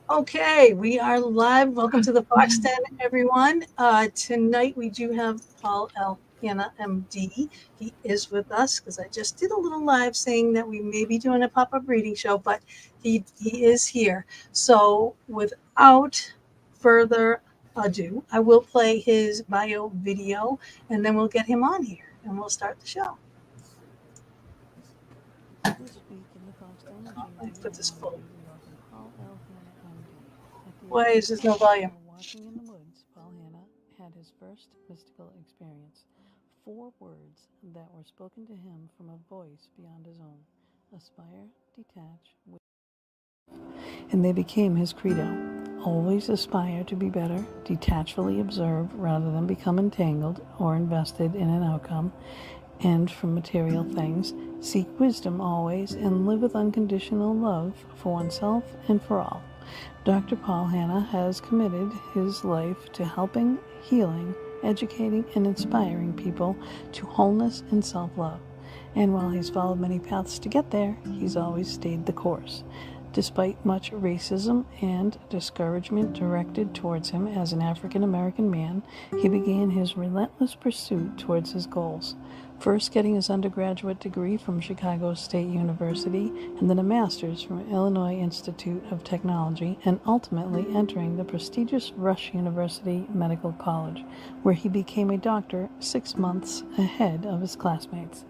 Okay, we are live. Welcome to the Fox Den, everyone. Tonight we do have Paul L. Hanna, MD. He is with us because I just did a little live saying that we may be doing a pop-up reading show, but he is here. So without further ado, I will play his bio video and then we'll get him on here and we'll start the show. This week in the Fox Den, Let me JD put and this full. Marie welcome Paul L. Hanna, MD. At the Why age of is there no 12, volume? while walking in the woods, Paul Hanna had his first mystical experience. 4 words that were spoken to him from a voice beyond his own: aspire, detach, and they became his credo. Always aspire to be better, detachfully observe rather than become entangled or invested in an outcome and from material things. Seek wisdom always and live with unconditional love for oneself and for all. Dr. Paul Hanna has committed his life to helping, healing, educating, and inspiring people to wholeness and self-love. And while he's followed many paths to get there, he's always stayed the course. Despite much racism and discouragement directed towards him as an African American man, he began his relentless pursuit towards his goals. First getting his undergraduate degree from Chicago State University and then a master's from Illinois Institute of Technology, and ultimately entering the prestigious Rush University Medical College, where he became a doctor 6 months ahead of his classmates.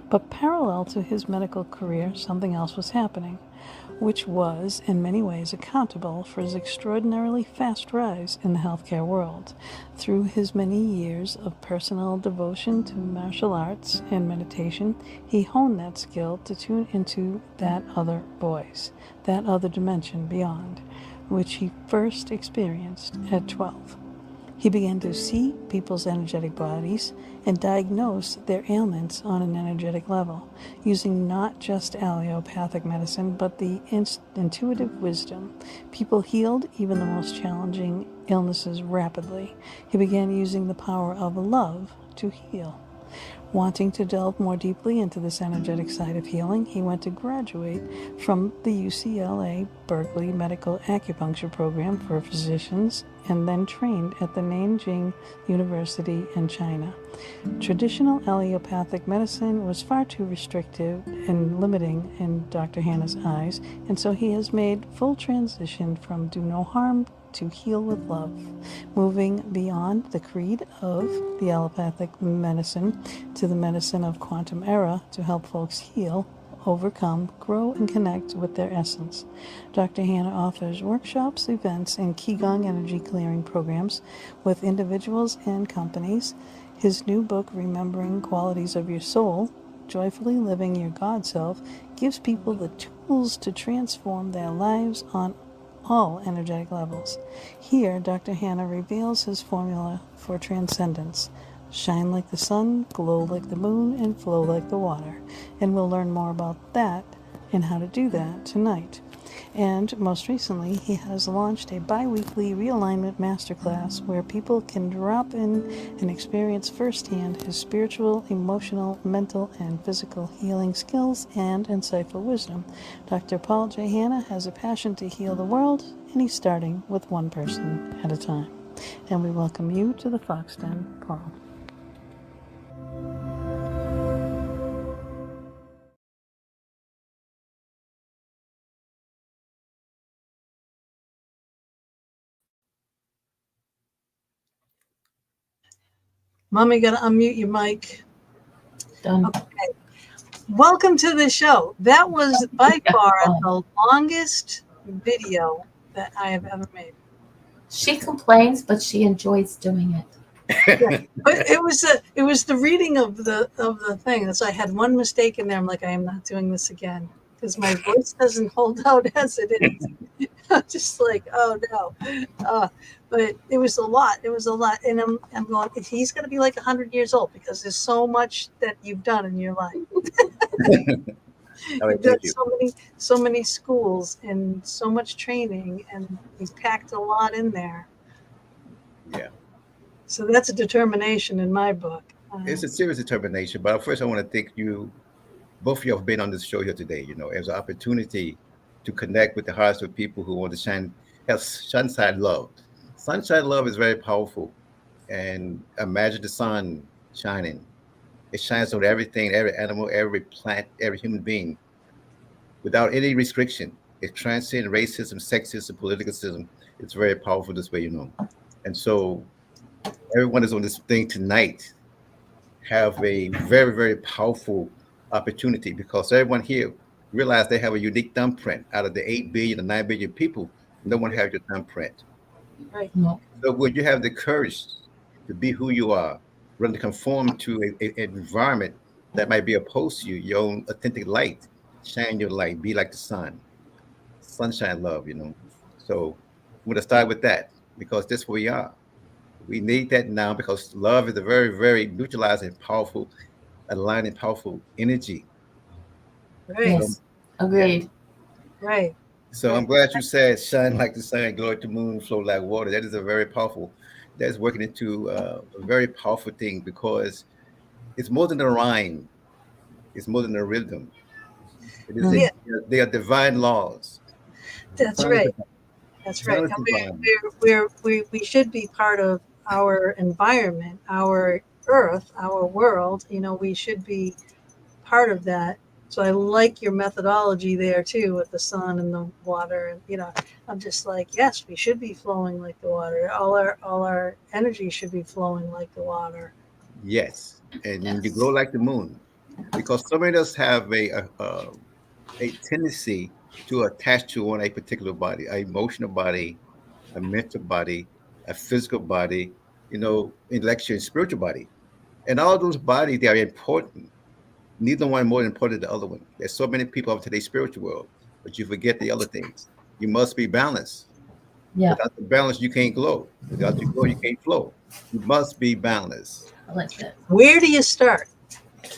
But parallel to his medical career, something else was happening, which was in many ways accountable for his extraordinarily fast rise in the healthcare world. Through his many years of personal devotion to martial arts and meditation, he honed that skill to tune into that other voice, that other dimension beyond, which he first experienced at 12. He began to see people's energetic bodies and diagnose their ailments on an energetic level, using not just allopathic medicine, but the intuitive wisdom. People healed even the most challenging illnesses rapidly. He began using the power of love to heal. Wanting to delve more deeply into this energetic side of healing, he went to graduate from the UCLA Berkeley Medical Acupuncture Program for physicians and then trained at the Nanjing University in China. Traditional allopathic medicine was far too restrictive and limiting in Dr. Hanna's eyes, and so he has made full transition from do no harm to heal with love, moving beyond the creed of the allopathic medicine to the medicine of quantum era to help folks heal, overcome, grow, and connect with their essence. Dr. Hanna offers workshops, events, and Qigong energy clearing programs with individuals and companies. His new book, Remembering Qualities of Your Soul, Joyfully Living Your God Self, gives people the tools to transform their lives on all energetic levels. Here, Dr. Hanna reveals his formula for transcendence: shine like the sun, glow like the moon, and flow like the water. And we'll learn more about that and how to do that tonight. And most recently, he has launched a bi-weekly realignment masterclass where people can drop in and experience firsthand his spiritual, emotional, mental, and physical healing skills and insightful wisdom. Dr. Paul J. Hanna has a passion to heal the world, and he's starting with one person at a time. And we welcome you to the Fox Den, Paul. Mommy, got to unmute your mic. Done. Okay. Welcome to the show. That was by far the longest video that I have ever made. She complains, but she enjoys doing it. Yeah, but it was the reading of the thing. So I had one mistake in there. I'm like, I am not doing this again because my voice doesn't hold out as it is. I'm just like, oh no. But it was a lot. It was a lot, and I'm going. He's going to be like 100 years old because there's so much that you've done in your life. All right, You've done thank you. so many schools and so much training, and you've packed a lot in there. Yeah, So that's a determination in my book. it's a serious determination. But first, I want to thank you. Both of you have been on this show here today. As an opportunity to connect with the hearts of people who want to shine have sunshine love. Sunshine love is very powerful. And imagine the sun shining. It shines on everything, every animal, every plant, every human being, without any restriction. It transcends racism, sexism, politicalism. It's very powerful this way, And so everyone is on this thing tonight have a very, very powerful opportunity because everyone here realize they have a unique thumbprint. Out of the 8 billion or 9 billion people, no one has your thumbprint. Right. No. So when you have the courage to be who you are, rather than conform to an environment that might be opposed to you, your own authentic light, shine your light, be like the sun, sunshine love. So we're gonna start with that because that's where we are. We need that now because love is a very, very neutralizing, powerful, aligning, powerful energy. Right. So Yes. yeah. Agreed. Right. So I'm Right. glad you said shine like the sun, glow like the moon, flow like water. That is a very powerful. That's working into a very powerful thing because it's more than a rhyme. It's more than a rhythm. It is Mhm. Yeah, they are divine laws. The that's sun is right. divine. That's Sun right. is And divine. we should be part of our environment, our earth, our world. We should be part of that. So I like your methodology there too with the sun and the water. And I'm just like, yes, we should be flowing like the water. All our energy should be flowing like the water. Yes, and you Yes. glow like the moon, because so many of us have a tendency to attach to a particular body, an emotional body, a mental body, a physical body, intellectual and spiritual body. And all those bodies, they are important. Neither one more important than the other one. There's so many people of today's spiritual world, but you forget the other things. You must be balanced. Yeah. Without the balance, you can't glow. Without you glow, you can't flow. You must be balanced. I like that. Where do you start?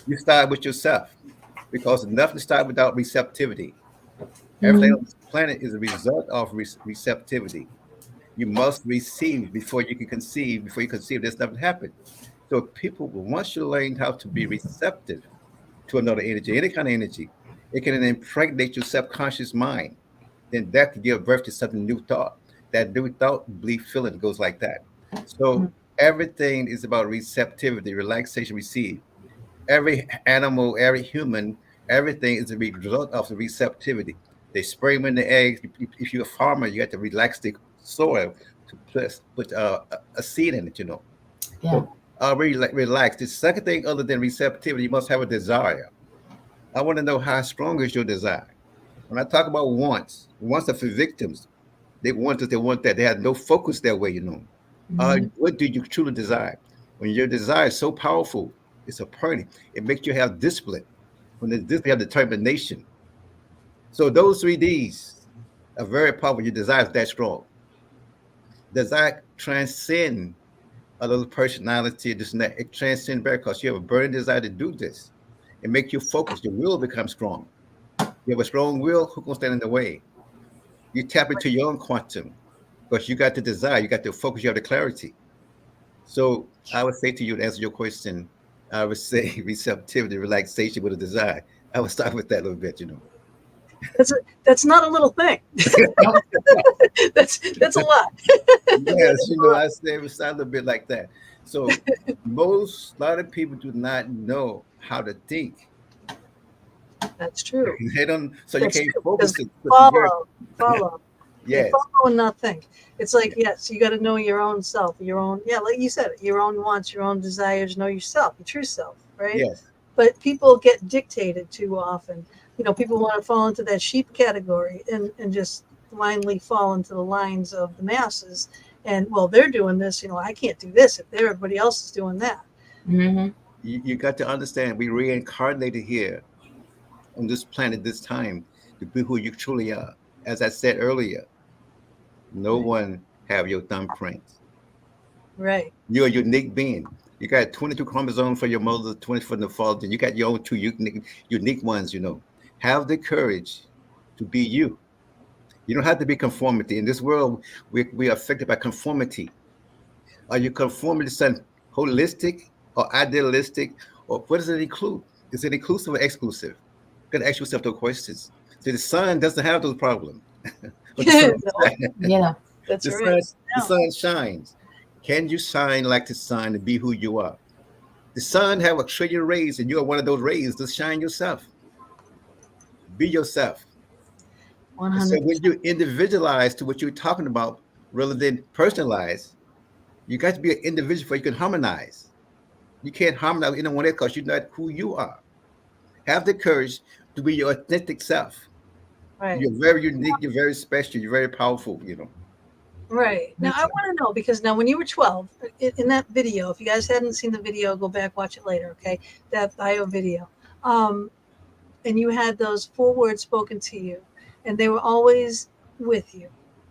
You start with yourself because nothing starts without receptivity. Everything Hmm. on this planet is a result of receptivity. You must receive before you can conceive. Before you conceive, there's nothing happen. So people, once you learn how to be receptive to another energy, any kind of energy, it can impregnate your subconscious mind. Then that could give birth to something new thought. That new thought, belief, feeling goes like that. So everything is about receptivity, relaxation, receive. Every animal, every human, everything is a result of the receptivity. They sperm in the eggs. If you're a farmer, you have to relax the soil to put a seed in it. Yeah. So relax. The second thing, other than receptivity, you must have a desire. I want to know how strong is your desire. When I talk about wants are for victims. They want this, they want that. They have no focus that way. Hmm. What do you truly desire? When your desire is so powerful, it's a burning. It makes you have discipline. When there's discipline, you have determination. So those 3 Ds are very powerful. Your desire is that strong. Desire transcend a little personality, this and that. It transcends because you have a burning desire to do this. It makes you focus. Your will becomes strong. You have a strong will, who can stand in the way? You tap into your own quantum because you got the desire, you got the focus, you have the clarity. So I would say to you to answer your question, I would say receptivity, relaxation with a desire. I would start with that a little bit. That's that's not a little thing. Nope. That's a lot. Yes, I say it would start a little bit like that. So a lot of people do not know how to think. That's true. They don't, so you That's can't true because focus they it. But follow. They yes, follow and not think. It's like, yes, yes, you got to know your own self, your own, yeah, like you said, your own wants, your own desires, know yourself, your true self, right? yes. But people get dictated too often. People want to fall into that sheep category and just blindly fall into the lines of the masses. And, well, they're doing this, I can't do this if everybody else is doing that. Hmm. You got to understand, we reincarnated here on this planet this time to be who you truly are. As I said earlier, no Right. one have your thumbprint. Right. You're a unique being. You got 22 chromosomes for your mother, 20 for the father. You got your own two unique ones. Have the courage to be you. You don't have to be conformity. In this world, we are affected by conformity. Are you conforming to something holistic or idealistic? Or what does it include? Is it inclusive or exclusive? You got to ask yourself those questions. See, the sun doesn't have those problems. But the sun, No, Yeah. that's the right. sun, the No. sun shines. Can you shine like the sun and be who you are? The sun have a trillion rays, and you are one of those rays. Just shine yourself. Be yourself. And so when 100%. you individualize to what you're talking about, rather than personalize, you got to be an individual before you can harmonize. You can't harmonize with anyone else because you're not who you are. Have the courage to be your authentic self. Right. You're very unique. You're very special. You're very powerful. You know. Right. Now, Me I too. want to know because now, when you were 12, in that video, if you guys hadn't seen the video, go back, watch it later, okay? That bio video. Um, and you had those 4 words spoken to you, and they were always with you,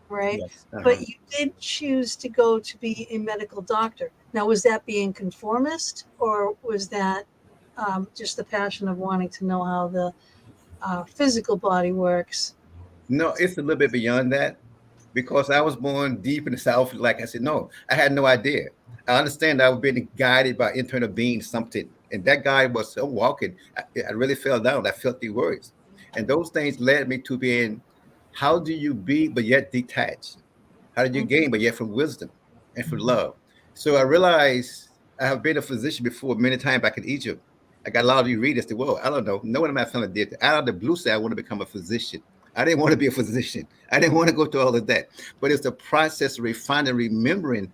right? Yes. But you did choose to go to be a medical doctor. Now, was that being conformist, or was that just the passion of wanting to know how the physical body works? No, it's a little bit beyond that because I was born deep in the South. Like I said, no, I had no idea. I understand I was being guided by internal being, something, and that guy was so walking. I really fell down. I felt the words, and those things led me to being. How do you be but yet detached? How do you gain but yet from wisdom and from love? So I realized I have been a physician before many times back in Egypt. I got a lot of you readers the world. I don't know. No one in my family did. Out of the blue side, I want to become a physician. I didn't want to be a physician. I didn't want to go through all of that. But it's the process of refining, remembering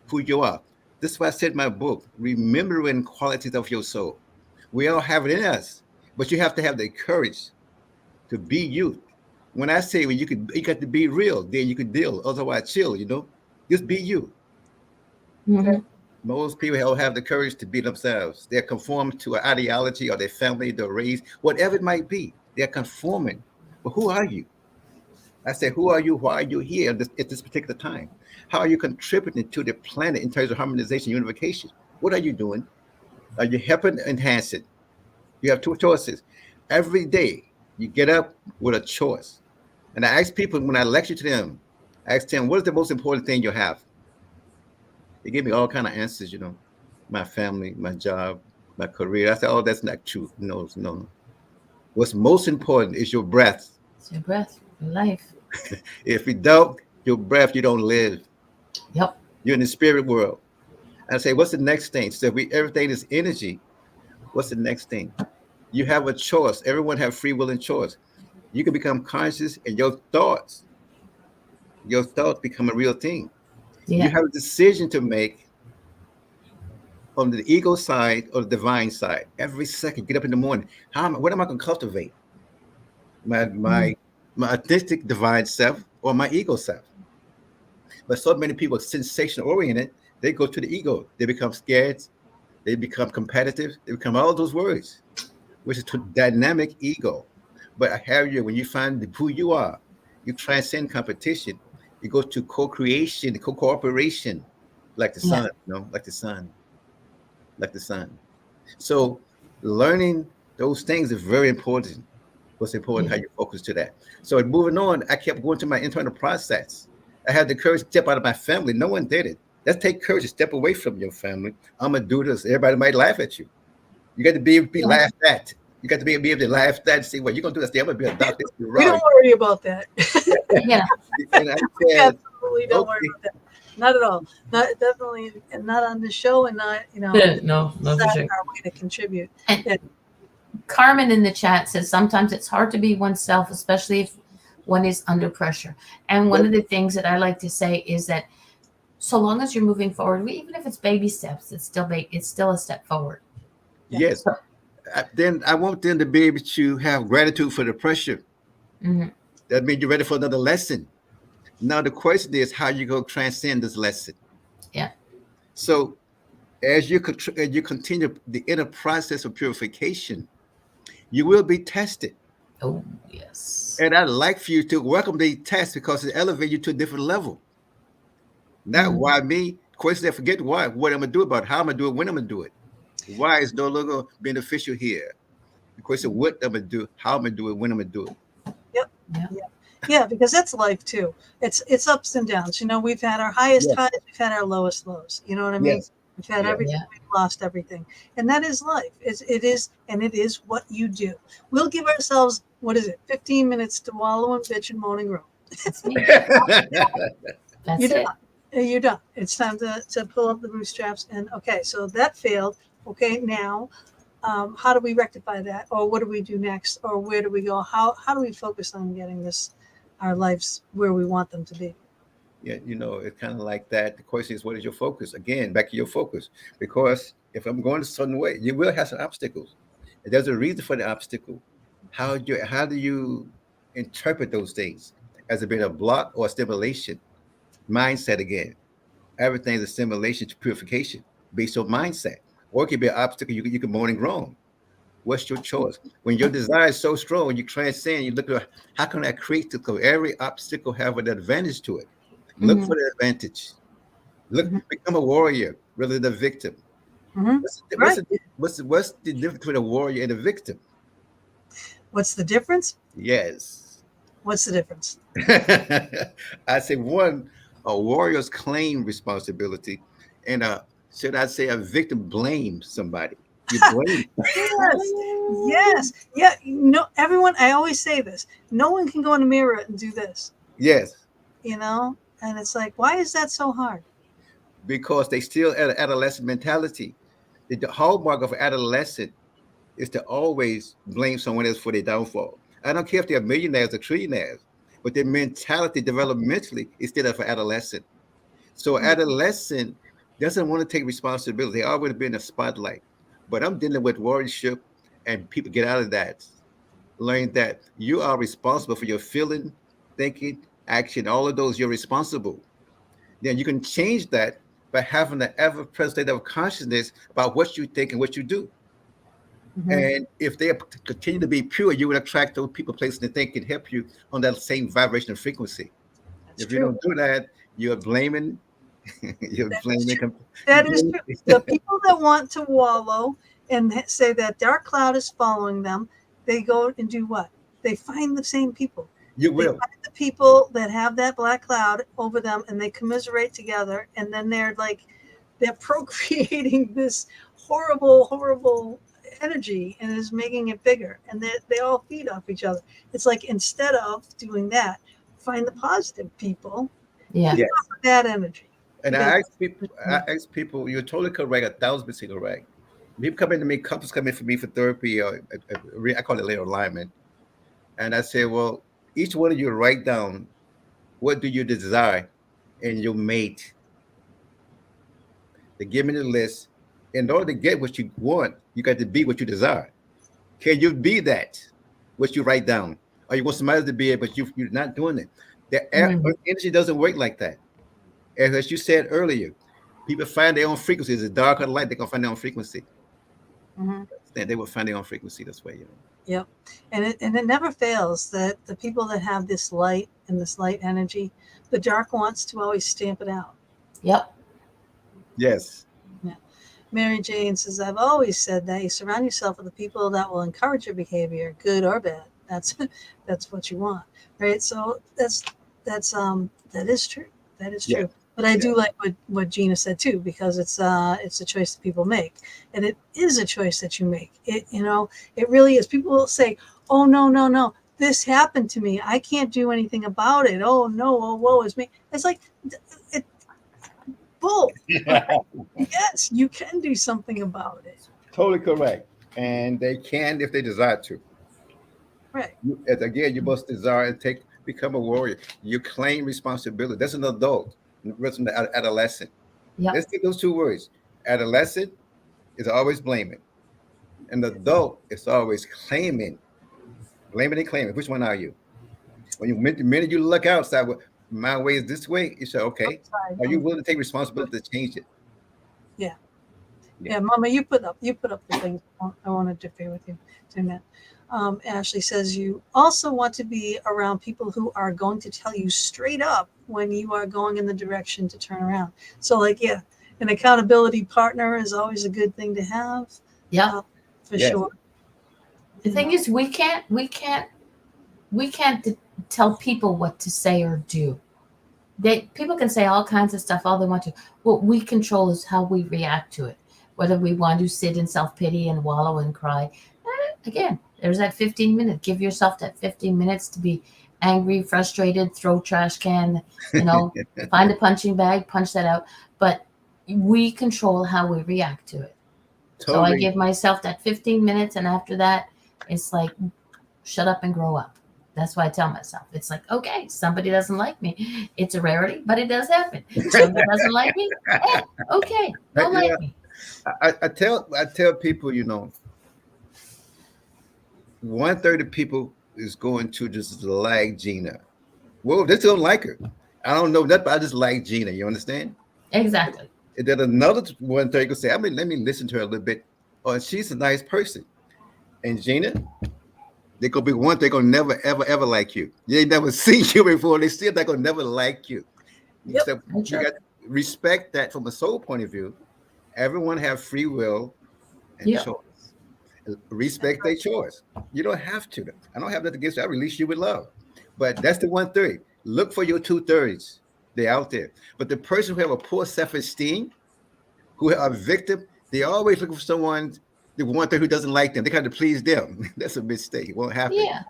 who you are. This is why I said in my book, remembering qualities of your soul. We all have it in us, but you have to have the courage to be you. When I say when you got to be real, then you could deal. Otherwise, chill. Just be you. Hmm. Most people don't have the courage to be themselves. They're conformed to an ideology or their family, their race, whatever it might be. They're conforming. But who are you? I say, who are you? Why are you here at this particular time? How are you contributing to the planet in terms of harmonization, unification? What are you doing? Are you helping to enhance it? You have two choices. Every day, you get up with a choice. And I ask people when I lecture to them, I ask them, what is the most important thing you have? They give me all kind of answers. My family, my job, my career. I said, oh, that's not true. No, no, no. What's most important is your breath. It's your breath, your life. If you don't, your breath, you don't live. Yep. You're in the spirit world. I say, what's the next thing? So everything is energy. What's the next thing? You have a choice. Everyone have free will and choice. You can become conscious, and your thoughts become a real thing. You Yeah. have a decision to make on the ego side or the divine side. Every second, get up in the morning. What am I going to cultivate? My Mhm. my my authentic divine self or my ego self? But so many people are sensation oriented. They go to the ego. They become scared. They become competitive. They become all those words, which is to dynamic ego. But I have you when you find who you are, you transcend competition. You go to co-creation, co-cooperation, like the Yeah. sun, like the sun, like the sun. So learning those things is very important. What's important, Yeah. how you focus to that. So moving on, I kept going to my internal process. I had the courage to step out of my family. No one did it. Let's take courage to step away from your family. I'm gonna do this. Everybody might laugh at you. You got to be Yeah. laughed at. You got to be able to laugh at and say, "Well, you're gonna do this. I'm gonna be a doctor. You're We don't right." worry about that. Yeah. And I We said, absolutely don't worry "Okay, about that. Not at all. Not definitely, and not on the show, and not No, no, it's for not sure. our way to contribute. And Yeah. Carmen in the chat says sometimes it's hard to be oneself, especially if one is under pressure. And one well, of the things that I like to say is that so long as you're moving forward, even if it's baby steps, it's still a step forward. yes." So, Then I want them to be able to have gratitude for the pressure. mhm. That means you're ready for another lesson. Now the question is how you go transcend this lesson. Yeah. So as you continue the inner process of purification, you will be tested. Oh, yes. And I'd like for you to welcome the test because it elevates you to a different level. Not Mhm. why me. Question, forget why. What I'm gonna do about it, how I'm gonna do it, when I'm gonna do it. Why is no longer beneficial here. The question, what I'm gonna do, how I'm gonna do it, when I'm gonna do it. Yep. Yeah. Yeah. Yeah, because that's life too. It's ups and downs. We've had our highest Yes, highs, we've had our lowest lows. You know what I mean? yes, We've had yes. everything, Yeah. we've lost everything. And that is life. And it is what you do. We'll give ourselves, what is it, 15 minutes to wallow and bitch and moan and groan. That's me. That's You're it. done. You're done. It's time to pull up the bootstraps. And okay, so that failed. Okay, now how do we rectify that? Or what do we do next? Or where do we go? How do we focus on getting our lives where we want them to be? Yeah, it's kind of like that. The question is, what is your focus? Again, back to your focus. Because if I'm going a certain way, you will have some obstacles. And there's a reason for the obstacle. How do you interpret those things? As it being a block or a stimulation? Mindset again. Everything is a stimulation to purification based on mindset. Or it could be an obstacle you can moan and groan. What's your choice? When your desire is so strong, when you transcend, you look at how can I create the every obstacle have an advantage to it. Look Hmm. for the advantage. Look, Hmm. become a warrior rather than a victim. Hmm. What's Right. the, what's the difference between a warrior and a victim? What's the difference? Yes. What's the difference? I say one, a warrior's claim responsibility, and should I say a victim blames somebody. You blame. Yes, yes, yeah. No, everyone. I always say this. No one can go in the mirror and do this. Yes, And it's like, why is that so hard? because they still at an adolescent mentality. The hallmark of adolescent is to always blame someone else for their downfall. I don't care if they're millionaires or trillionaires, but their mentality developmentally is still for adolescent. So Yeah, adolescent doesn't want to take responsibility. They already been in the spotlight. But I'm dealing with warriorship, and people get out of that. Learn that you are responsible for your feeling, thinking, action, all of those. You're responsible. Then you can change that by having the ever-present state of consciousness about what you think and what you do. hmm, And if they continue to be pure, you will attract those people, places, and things can help you on that same vibration and frequency. that's If you true. don't do that, you're blaming. You're That is blaming. true. You're That is blaming. true. The people that want to wallow and say that dark cloud is following them, they go and do what? They find the same people. You They will. find the people that have that black cloud over them, and they commiserate together, and then they're procreating this horrible, horrible energy, and is making it bigger, and they all feed off each other. It's like instead of doing that, find the positive people, Yeah. feed Yes. off of that energy, And because I ask people, you're totally correct, 1,000% correct. People come into me, couples come in for me for therapy, or I call it layer alignment. And I say, well, each one of you write down what do you desire in your mate. They give me the list. In order to get what you want, you got to be what you desire. Can you be that? What you write down? Or you want somebody to be it, but you're not doing it. The Mhm. energy doesn't work like that. As you said earlier, people find their own frequencies. The dark or the light, they're gonna find their own frequency. hmm, They will find their own frequency this way. yep, and it never fails that the people that have this light and this light energy, the dark wants to always stamp it out. Yep. Yes. Yeah. Mary Jane says, I've always said that you surround yourself with the people that will encourage your behavior, good or bad. That's that's what you want, right? So that is true. That is Yes. true. But I Yes. do like what Gina said too, because it's a choice that people make, and it is a choice that you make. It really is. People will say, "Oh no, no, no, this happened to me. I can't do anything about it. Oh no, oh woe is me." It's like it bull. Okay, yes, you can do something about it. Totally correct. And they can if they desire to. Right. Again, you must desire and become a warrior. You claim responsibility. That's an adult, versus an adolescent. Yep. Let's take those two words. Adolescent is always blaming. An adult is always claiming. Blaming and claiming. Which one are you? The minute you look outside, well, my way is this way, you say, okay. Outside, Are you willing to take responsibility to change it? yeah. Yeah. Yeah, Mama, you put up the thing. I want to differ with you, Jeanette. Ashley says you also want to be around people who are going to tell you straight up when you are going in the direction to turn around. So, like, yeah, an accountability partner is always a good thing to have, Yep. for Yes. sure. The thing is, we can't tell people what to say or do. People can say all kinds of stuff all they want to. What we control is how we react to it. Whether we want to sit in self pity and wallow and cry. Again, There's that 15 minutes. Give yourself that 15 minutes to be angry, frustrated, throw trash can, find a punching bag, punch that out. But we control how we react to it. So I Totally. give myself that 15 minutes, and after that, it's like, shut up and grow up. That's why I tell myself. It's like, okay, somebody doesn't like me. It's a rarity, but it does happen. Somebody doesn't like me. Okay, don't Yeah. like me. I tell people, 1/3 of people is going to just like Gina. Well, they still don't like her. I don't know nothing, but I just like Gina. You understand? Exactly. And then another 1/3 could say, I mean, let me listen to her a little bit. Oh, she's a nice person. And Gina, they gonna be one thing gonna never, ever, ever like you. They ain't never seen you before. They still not gonna never like you. Yep. So you got to respect that from a soul point of view. Everyone have free will and Yep. choice. Respect their choice. You don't have to. I don't have nothing against you. I release you with love. But that's the 1/3. Look for your 2/3. They're out there. But the person who have a poor self-esteem, who are a victim, they always looking for someone, the 1/3 who doesn't like them. They kind of please them. That's a mistake. It won't happen. Yeah.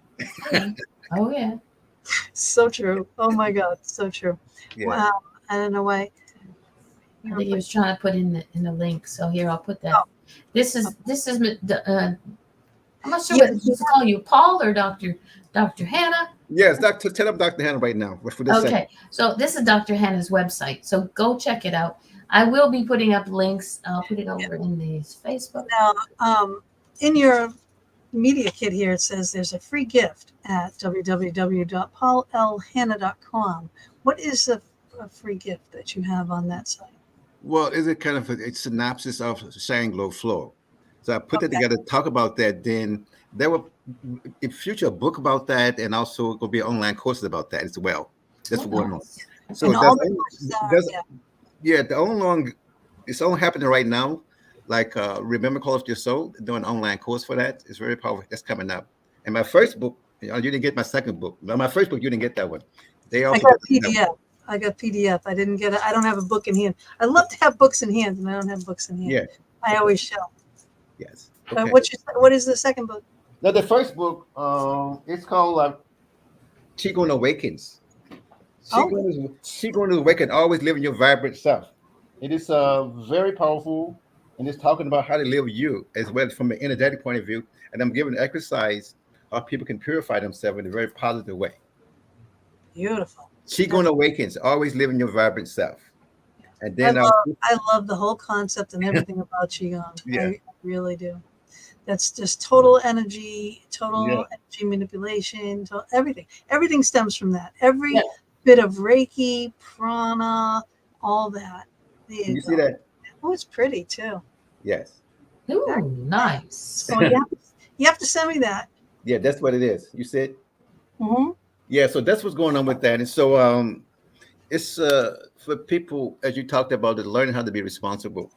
Oh, yeah. So true. Oh my God, so true. Yeah. Wow. I don't know why. I think he was trying to put in the link. So here, I'll put that. Oh. This is I'm not sure what to call you, Paul or Dr. Hannah. Yes, Doctor. Tell up Dr. Hannah right now. For this Okay, second. so this is Dr. Hannah's website. So go check it out. I will be putting up links. I'll put it over in the Facebook. Now, in your media kit here, it says there's a free gift at www.paulelhanna.com. What is a free gift that you have on that site? Well, is it kind of a synopsis of Sharing Glow Flow? So I put that together, talk about that. Then there will in future a book about that, and also it will be online courses about that as well. That's Oh, going on. nice. So And all the courses are, the only it's all happening right now. Like Remember Call of Your Soul, doing an online course for that. It's very powerful. That's coming up. And my first book, you didn't get my second book. No, my first book, you didn't get that one. They I also got PDF. I got PDF. I didn't get it. I don't have a book in hand. I love to have books in hand, and I don't have books in hand. Yeah. I always shall. Yes. But Okay. what is the second book? Now the first book, it's called Qigong Awakens. Qigong is awaken. Always live in your vibrant self. It is very powerful, and it's talking about how to live you as well from an energetic point of view. And I'm giving an exercise how people can purify themselves in a very positive way. Beautiful. Qigong Awakens. Always live in your vibrant self. And then I love the whole concept and everything about Qigong. Yeah. I really do. That's just total energy manipulation, everything. Everything stems from that. Every bit of Reiki, prana, all that. You see that? Oh, it's pretty too. Yes. Ooh, nice. So you have to send me that. Yeah, that's what it is. You said? Mm-hmm. Yeah, so that's what's going on with that. And so it's for people, as you talked about, it, learning how to be responsible.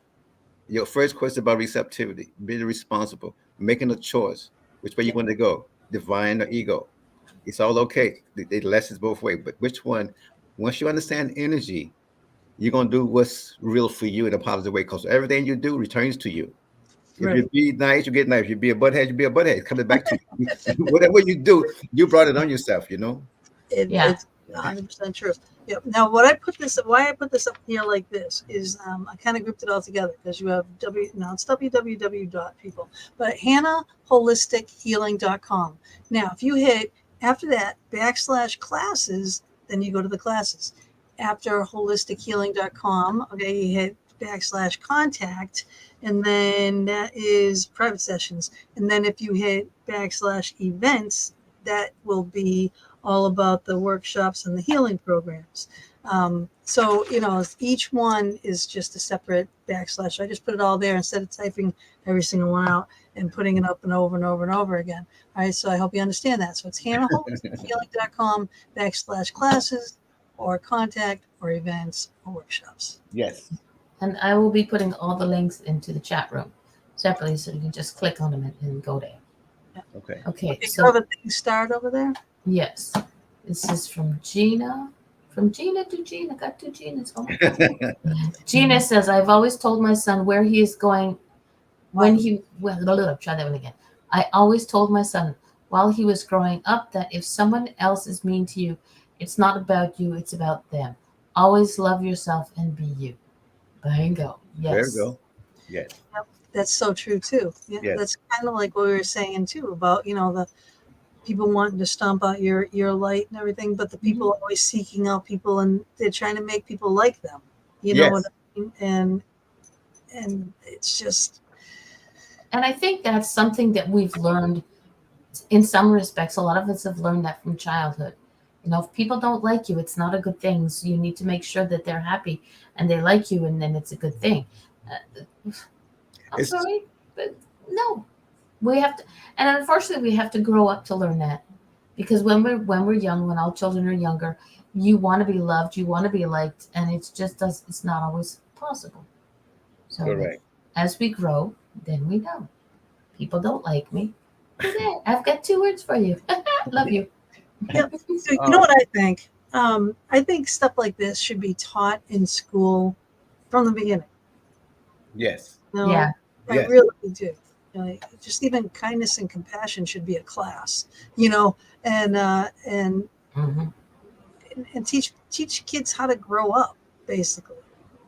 Your first question about receptivity, being responsible, making a choice, which way you want to go, divine or ego. It's all okay. The lessons both ways, but which one? Once you understand energy, you're gonna do what's real for you in a positive way. Because everything you do returns to you. If you be nice, you get nice. If you be a butthead, you be a butthead. It's coming back to you. Whatever you do, you brought it on yourself. It's 100% true. Yeah. Now, why I put this up here like this is I kind of grouped it all together because you have it's www. people, but HannahHolisticHealing.com. Now, if you hit after that /classes, then you go to the classes. After HolisticHealing.com, okay, you hit /contact, and then that is private sessions. And then if you hit /events, that will be all about the workshops and the healing programs. So, each one is just a separate /. I just put it all there instead of typing every single one out and putting it up and over and over and over again. All right. So I hope you understand that. So it's HannahHolisticHealing.com /classes or contact or events or workshops. Yes. And I will be putting all the links into the chat room separately, so you can just click on them and go there. Yeah. Okay. So the thing start over there. Yes, this is from Gina. From Gina to Gina, got two Ginas. Oh. Gina says, "I've always told my son where he is going when he try that one again. I always told my son while he was growing up that if someone else is mean to you, it's not about you, it's about them. Always love yourself and be you. Bingo. There we Yes. go. Yes. Yep, that's so true too. Yeah, Yes. that's kind of like what we were saying too about, the people wanting to stomp out your light and everything, but the people always seeking out people and they're trying to make people like them. You know what Yes. I mean? And it's just And I think that's something that we've learned in some respects. A lot of us have learned that from childhood. You know, if people don't like you, it's not a good thing. So you need to make sure that they're happy and they like you, and then it's a good thing. Uh, I'm It's sorry, but no, we have to, and unfortunately, we have to grow up to learn that. Because when we're young, when all children are younger, you want to be loved, you want to be liked, and it's not always possible. So, but correct. as we grow, then we know people don't like me. Okay, I've got two words for you. Love you. yeah. So you know Oh, what I think? I think stuff like this should be taught in school from the beginning. yes. Yeah. No, I Yes. really do. Just even kindness and compassion should be a class, and Hmm. and teach kids how to grow up, basically,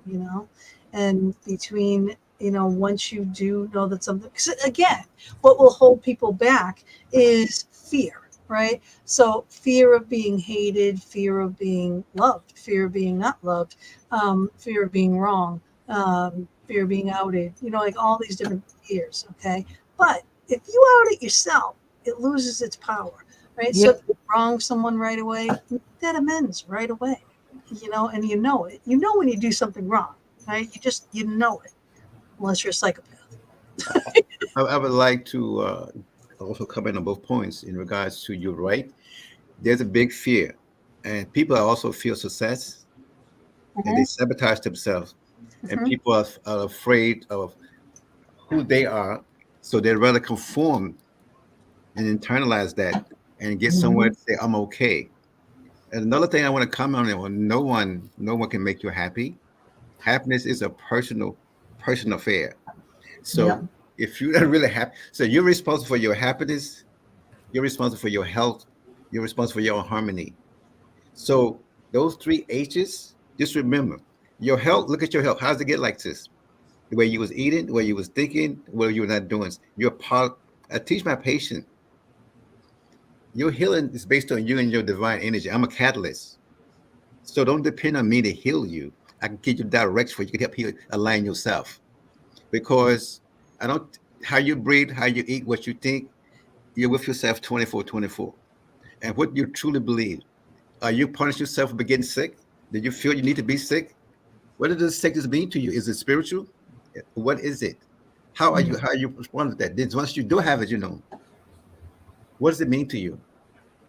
you know, and between once you do know that something, because again, what will hold people back is fear, right? So fear of being hated, fear of being loved, fear of being not loved, fear of being wrong, fear of being outed, like all these different fears. Okay, but if you out it yourself, it loses its power, right? So if Yep. you wrong someone right away, make that amends right away, and you know it. You know when you do something wrong, right? You know it, unless you're a psychopath. I would like to also comment on both points in regards to you're right. There's a big fear, and people also feel success, and they Mhm, sabotage themselves, and mhm, people are afraid of who they are, so they'd rather conform and internalize that and get somewhere Hmm. to say I'm okay. And another thing I want to comment on: no one can make you happy. Happiness is a personal affair. Yep. So if you're not really happy, so you're responsible for your happiness, you're responsible for your health, you're responsible for your harmony. So those three H's, just remember your health. Look at your health. How's it get like this? The way you was eating, the way you was thinking, what you were not doing. You're part. I teach my patient. Your healing is based on you and your divine energy. I'm a catalyst. So don't depend on me to heal you. I can give you direction where you can help you align yourself. Because I don't how you breathe, how you eat, what you think, you're with yourself 24/24. And what you truly believe. Are you punishing yourself for getting sick? Did you feel you need to be sick? What does this sickness mean to you? Is it spiritual? What is it? Mm. How are you respond to that? Then once you do have it, what does it mean to you?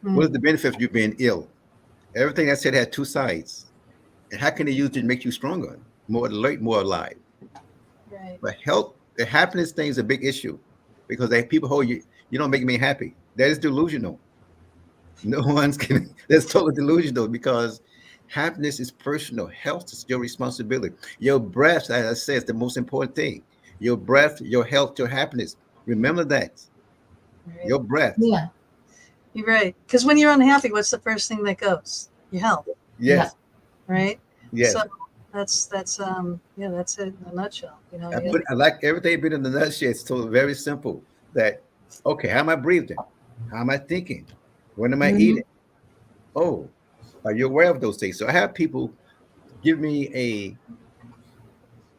What mm, is the benefit of you being ill? Everything I said had two sides. And how can they use it to make you stronger, more alert, more alive? right. But health, the happiness thing is a big issue because they people hold you, you don't make me happy. That is delusional. No one's can that's totally delusional because happiness is personal. Health is your responsibility. Your breath, as I said, is the most important thing. Your breath, your health, your happiness. Remember that. Right. Your breath. Yeah. You're right. Because when you're unhappy, what's the first thing that goes? Your health, Yeah. Yes. right? So Yes. that's it in a nutshell. I like everything been in the nutshell. It's so very simple. That okay, how am I breathing? How am I thinking? When am I Hmm. eating? Oh, are you aware of those things? So I have people give me a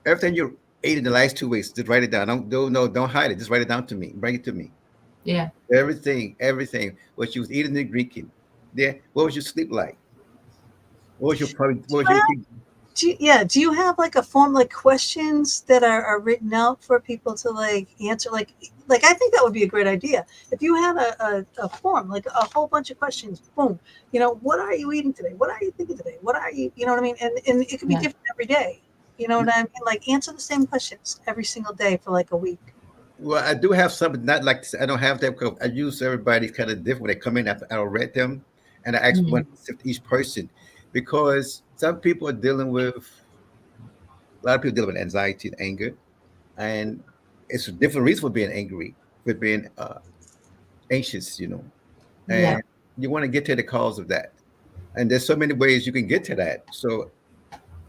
everything you ate in the last 2 weeks. Just write it down. Don't no, don't hide it. Just write it down to me. Bring it to me. Yeah. Everything. What you was eating and drinking. Yeah. What was your sleep like? What was your eating? Do you have like a form, like questions that are written out for people to like answer? Like I think that would be a great idea. If you had a form, like a whole bunch of questions, boom, what are you eating today? What are you thinking today? What are you know what I mean? And it could be Yeah. different every day. You know what I mean? Like answer the same questions every single day for like a week. Well, I do have some, not like this. I don't have that because I use everybody kind of different. When they come in after I read them, and I ask one Mm. each person because some people are dealing with a lot of people dealing with anxiety and anger, and it's a different reason for being angry. with being anxious, Yeah. and you want to get to the cause of that. And there's so many ways you can get to that. So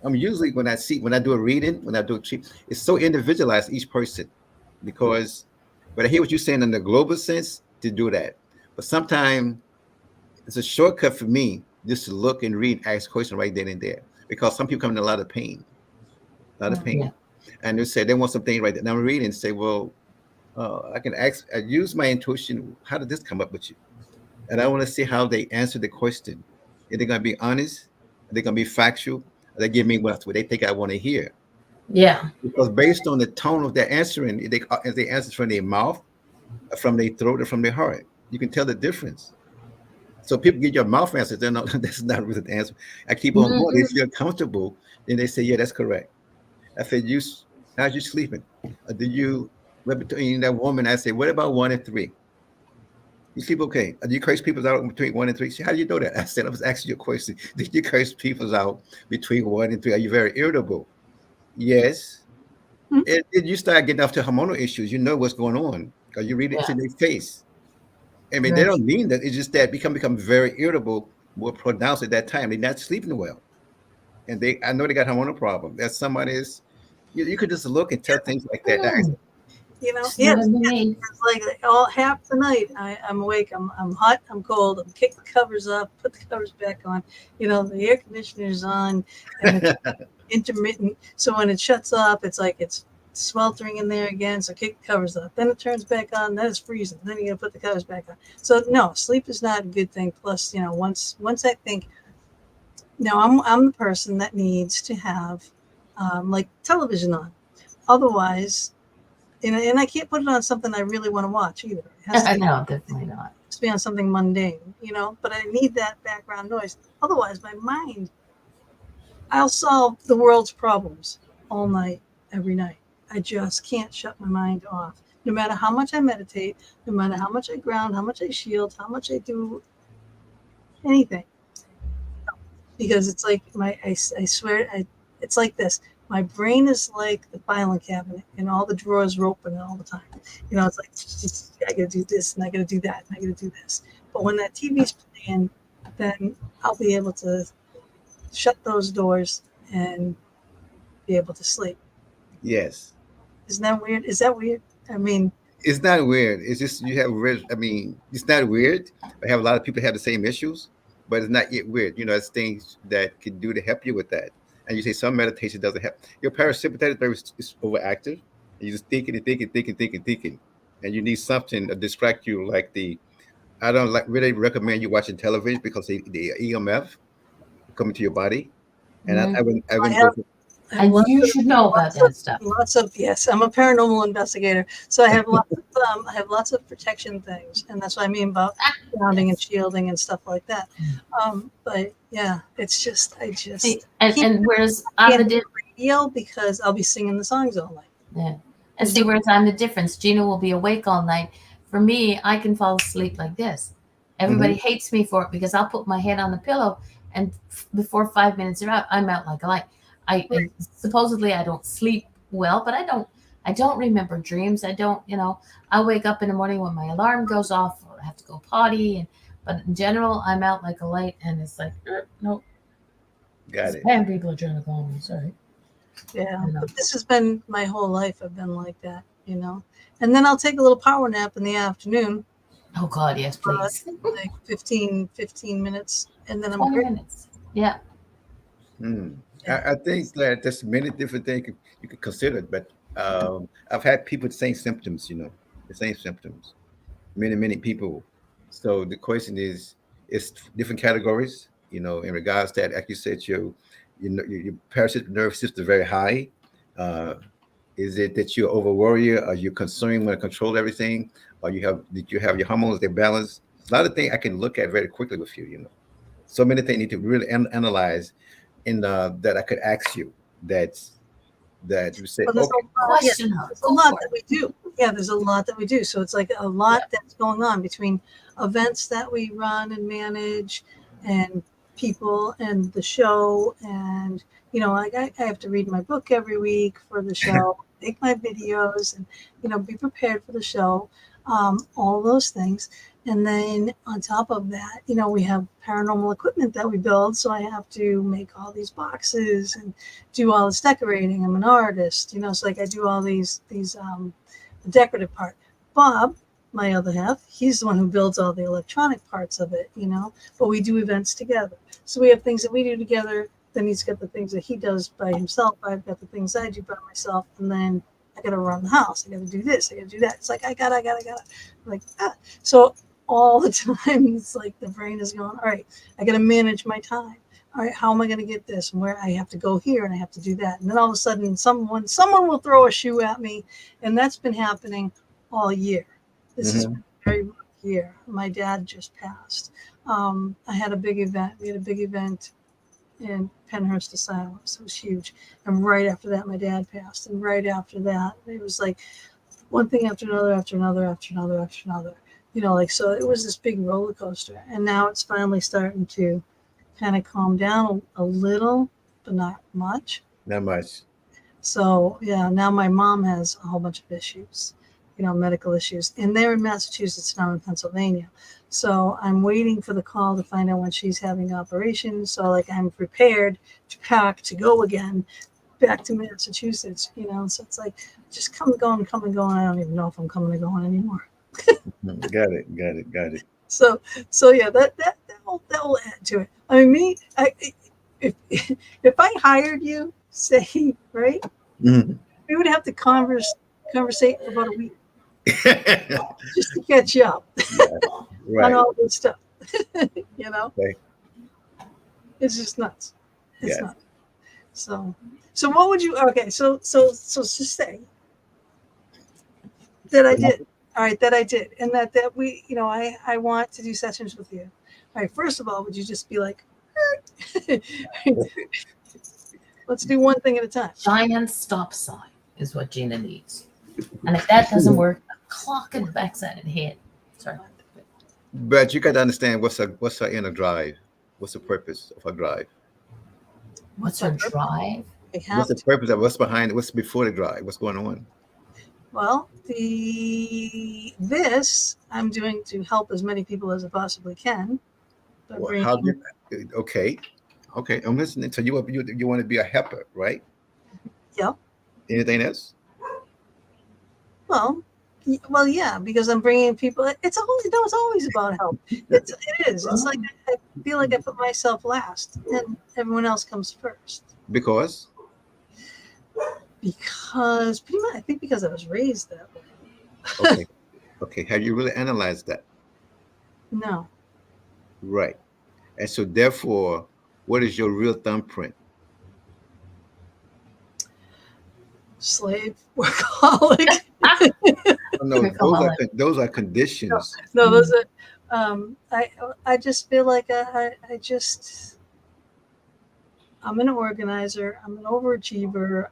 I'm usually when I do a reading, when I do a treat, it's so individualized each person because, but I hear what you're saying in the global sense to do that. But sometimes it's a shortcut for me just to look and read, ask questions right then and there because some people come in a lot of pain, a lot of Yeah. pain, and they say they want something right there. And I'm reading and say, well, I can ask, I use my intuition. How did this come up with you? And I want to see how they answer the question. Are they going to be honest? Are they going to be factual? Are they give me what they think I want to hear? Yeah. Because based on the tone of their answering, if they answer from their mouth, from their throat, or from their heart, you can tell the difference. So people get your mouth answers, they're not, that's not really the answer. I keep on going. They Hmm. feel comfortable, then they say, yeah, that's correct. I said, how's you sleeping? Do you, what between that woman, I say, what about 1 and 3? You sleep okay? Do you curse people out between 1 and 3? She, how do you know that? I said, I was asking you a question. Did you curse people out between 1 and 3? Are you very irritable? Yes. Mhm. And you start getting off to hormonal issues, you know what's going on because you read it Yeah. to their face. I mean, they Very don't mean that. It's just that become very irritable, more pronounced at that time. They're not sleeping well, and I know they got hormonal problem. That somebody is, you could just look and tell things like that. true. Yes, Never been yes. me. It's like all half the night I'm awake. I'm hot. I'm cold. I'm kick the covers up, put the covers back on. The air conditioner's on, and it's intermittent. So when it shuts off, it's like it's sweltering in there again. So kick the covers up. Then it turns back on. Then it's freezing. Then you got to put the covers back on. So no, sleep is not a good thing. Plus, once I think, no, I'm the person that needs to have like television on. Otherwise, and I can't put it on something I really want to watch either. It has to be, No, definitely not. on something mundane. But I need that background noise. Otherwise, my mind, I'll solve the world's problems all night, every night. I just can't shut my mind off. No matter how much I meditate, no matter how much I ground, how much I shield, how much I do anything, because it's like I swear, it's like this. My brain is like the filing cabinet, and all the drawers are open all the time. It's like I got to do this, and I got to do that, and I got to do this. But when that TV's playing, then I'll be able to shut those doors and be able to sleep. Yes, Isn't that weird? Is that weird? I mean, it's not weird. It's just you have weird. I mean, it's not weird. I have a lot of people have the same issues, but it's not yet weird. It's things that can do to help you with that. And you say some meditation doesn't help. Your parasympathetic nervous is overactive. And you're just thinking and thinking, thinking, thinking, thinking, and you need something to distract you. Like I don't like really recommend you watching television because the EMF coming to your body. And Mhm. I I wouldn't go. have I have And lots you of should know about lots of that stuff. lots of yes. I'm a paranormal investigator, so I have lots of protection things, and that's what I mean about grounding and Yes. shielding and stuff like that. But yeah, it's just I See, just can't and whereas I'm can't the do radio because I'll be singing the songs all night. yeah. And There's see, no whereas I'm the difference. Gina will be awake all night. For me, I can fall asleep like this. Everybody Mhm. hates me for it because I'll put my head on the pillow, and before 5 minutes are out, I'm out like a light. I supposedly I don't sleep well, but I don't. I don't remember dreams. I don't. I wake up in the morning when my alarm goes off, or I have to go potty, but in general, I'm out like a light, and it's like, nope. Got it. Spam people are trying to call me. Sorry. Yeah, I know. but this has been my whole life. I've been like that. And then I'll take a little power nap in the afternoon, Oh God, yes, please. like 15 minutes, and then I'm 20 great. minutes. Yeah. Hmm. Yeah. I think that there's many different things you could consider, but I've had people with the same symptoms, the same symptoms, many people. So the question is, it's different categories, in regards to that, like you said, your parasympathetic nervous system is very high. Uh, is it that you're over worrier? Are you concerned when to control everything? Or did you have your hormones, they balance? A lot of things I can look at very quickly with you. So many things need to really analyze that I could ask you that you say, Well, there's a okay, lot. Yeah, Question her. there's a Go lot for that it. we do. Yeah, there's a lot that we do. So it's like a Yeah. lot that's going on between events that we run and manage, and people and the show. And like I have to read my book every week for the show, make my videos, and be prepared for the show. all those things. And then on top of that, we have paranormal equipment that we build. So I have to make all these boxes and do all this decorating. I'm an artist, so like I do all these the decorative part. Bob, my other half, he's the one who builds all the electronic parts of it, but we do events together. So we have things that we do together. Then he's got the things that he does by himself. I've got the things I do by myself. And then I got to run the house. I got to do this. I got to do that. It's like, I got. Like, So all the time, it's like the brain is going, all right, I got to manage my time. All right, how am I going to get this? And where I have to go here and I have to do that. And then all of a sudden, someone will throw a shoe at me. And that's been happening all year. This has been a very rough year. My dad just passed. I had a big event. We had a big event in Penhurst Asylum. So it was huge. And right after that, my dad passed. And right after that, it was like one thing after another, after another, after another, after another. So it was this big roller coaster. And now it's finally starting to kind of calm down a little, but not much. Not much. So, yeah, now my mom has a whole bunch of issues, medical issues. And they're in Massachusetts, now in Pennsylvania. So I'm waiting for the call to find out when she's having operations. So, like, I'm prepared to pack to go again back to Massachusetts, So it's like, just come and go. I don't even know if I'm coming and going anymore. Got it. So yeah, that will add to it. I mean, if I hired you, say, right, we would have to conversate for about a week just to catch you up Right. on all this stuff. Okay. It's just nuts. It's Yeah. nuts. So what would you? Okay, so just say that I did. All right, that I did, and that we, I want to do sessions with you. All right, first of all, would you just be like, let's do one thing at a time. Giant stop sign is what Gina needs. And if that doesn't work, a clock in the backside of the head. Sorry. But you got to understand what's her inner drive. What's the purpose of her drive? What's her drive? What's the purpose of what's behind it? What's before the drive? What's going on? Well, this I'm doing to help as many people as I possibly can. Well, okay, I'm listening. So you want to be a helper, right? Yep. Anything else? Well, yeah, because I'm bringing people. It's always about help. It is. It's like I feel like I put myself last, and everyone else comes first. Because pretty much, I think because I was raised that way. Okay. Have you really analyzed that? No. Right. And so therefore, what is your real thumbprint? Slave, workaholic. No, those are conditions. No, those are. I just feel like I'm an organizer. I'm an overachiever.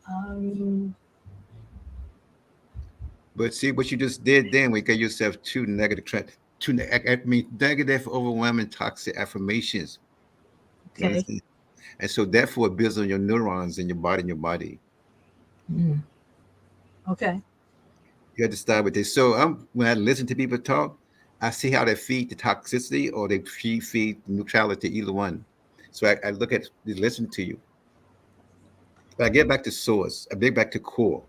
But see what you just did then, we gave yourself two negative, negative, overwhelming, toxic affirmations. Okay. And so therefore it builds on your neurons in your body. Okay. You have to start with this. So when I listen to people talk, I see how they feed the toxicity or they feed neutrality, either one. So I look at listen to you. But I get back to source. I get back to core.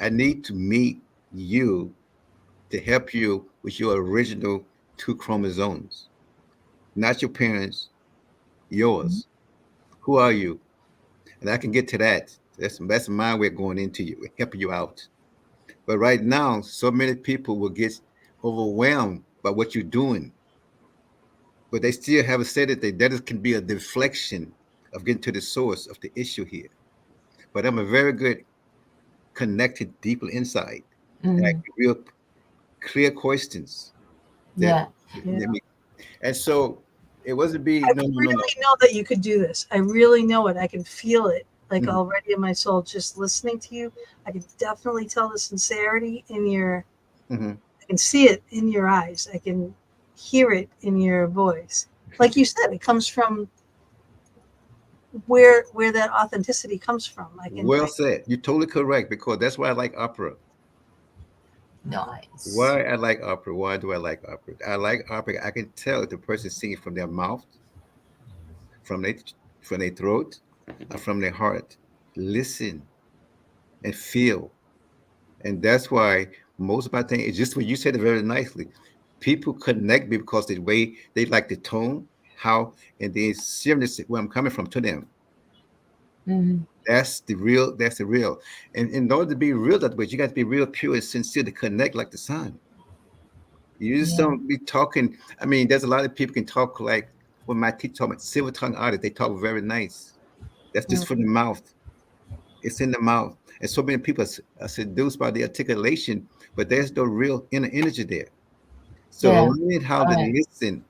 I need to meet you to help you with your original 2 chromosomes, not your parents, yours. Who are you? And I can get to that. That's my way of going into you, helping you out. But right now, so many people will get overwhelmed by what you're doing, but they still haven't said it. That can be a deflection of getting to the source of the issue here. But I'm a very good connected deeper inside, and I get real clear questions. Yeah. And so it wasn't be I really know that you could do this. I really know it. I can feel it, like already in my soul. Just listening to you, I can definitely tell the sincerity in your. I can see it in your eyes. I can hear it in your voice. Like you said, it comes from where that authenticity comes from. Well said. You're totally correct, because that's why I like opera. Nice. Why I like opera? Why do I like opera? I like opera. I can tell if the person singing from their mouth, from their from their throat, or from their heart. Listen and feel, and that's why most of my thing is just what you said it very nicely. People connect me because the way they like the tone, how, and the seriousness where I'm coming from to them. Hmm. That's the real. That's the real. And in order to be real that way, you got to be real pure and sincere to connect like the sun. You just Yeah. don't be talking. I mean, there's a lot of people can talk like when my teacher told me silver tongue artists, they talk very nice. That's just from the mouth. It's in the mouth. And so many people are seduced by the articulation, but there's no real inner energy there. So Yeah. learning how to Right. listen.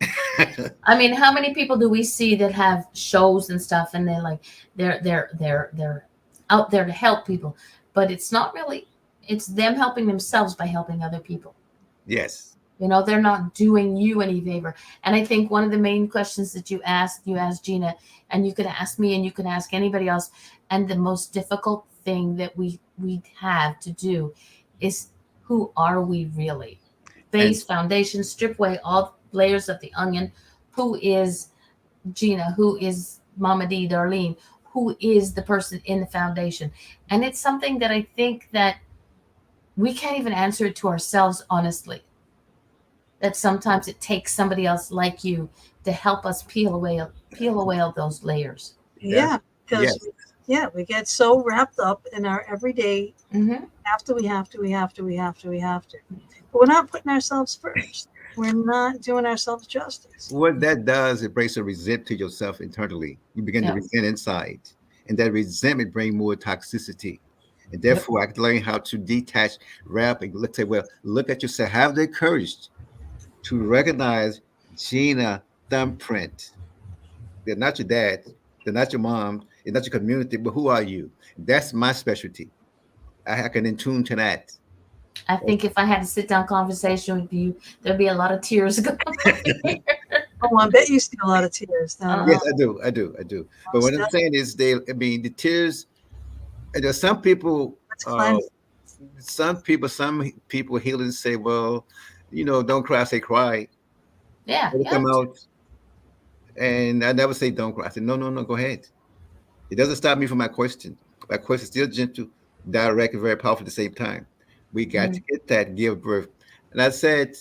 I mean, how many people do we see that have shows and stuff, and they're like, they're out there to help people, but it's not really. It's them helping themselves by helping other people. Yes. They're not doing you any favor. And I think one of the main questions that you asked Gina, and you could ask me, and you could ask anybody else. And the most difficult thing that we have to do is, who are we really? And Base, foundation, strip away all layers of the onion. Who is Gina? Who is Mama D, Darlene? Who is the person in the foundation? And it's something that I think that we can't even answer it to ourselves honestly, that sometimes it takes somebody else like you to help us peel away all those layers. Yeah, that's because yes. yeah, we get so wrapped up in our everyday Hmm. we have to. But we're not putting ourselves first. We're not doing ourselves justice. What that does, it brings a resent to yourself internally. You begin to Yep. resent inside. And that resentment brings more toxicity. And Yep. therefore, I can learn how to detach, wrap, and let's say, well, look at yourself. Have the courage to recognize Gina thumbprint. They're not your dad. They're not your mom. They're not your community. But who are you? That's my specialty. I can in tune to that. I think if I had a sit down conversation with you, there'd be a lot of tears going here. Oh, I bet you see a lot of tears. Yes, Uh, I do. I do. I do. But Most what I'm saying is, they. I mean, the tears. And there's That's uh, cleansing. some people heal and say, well, don't cry. I say cry. yeah, Let it yeah, come out. And I never say don't cry. I say no, no, no. Go ahead. It doesn't stop me from my question. My question is still gentle, direct, and very powerful at the same time. We got mm, to get that give birth. And I said,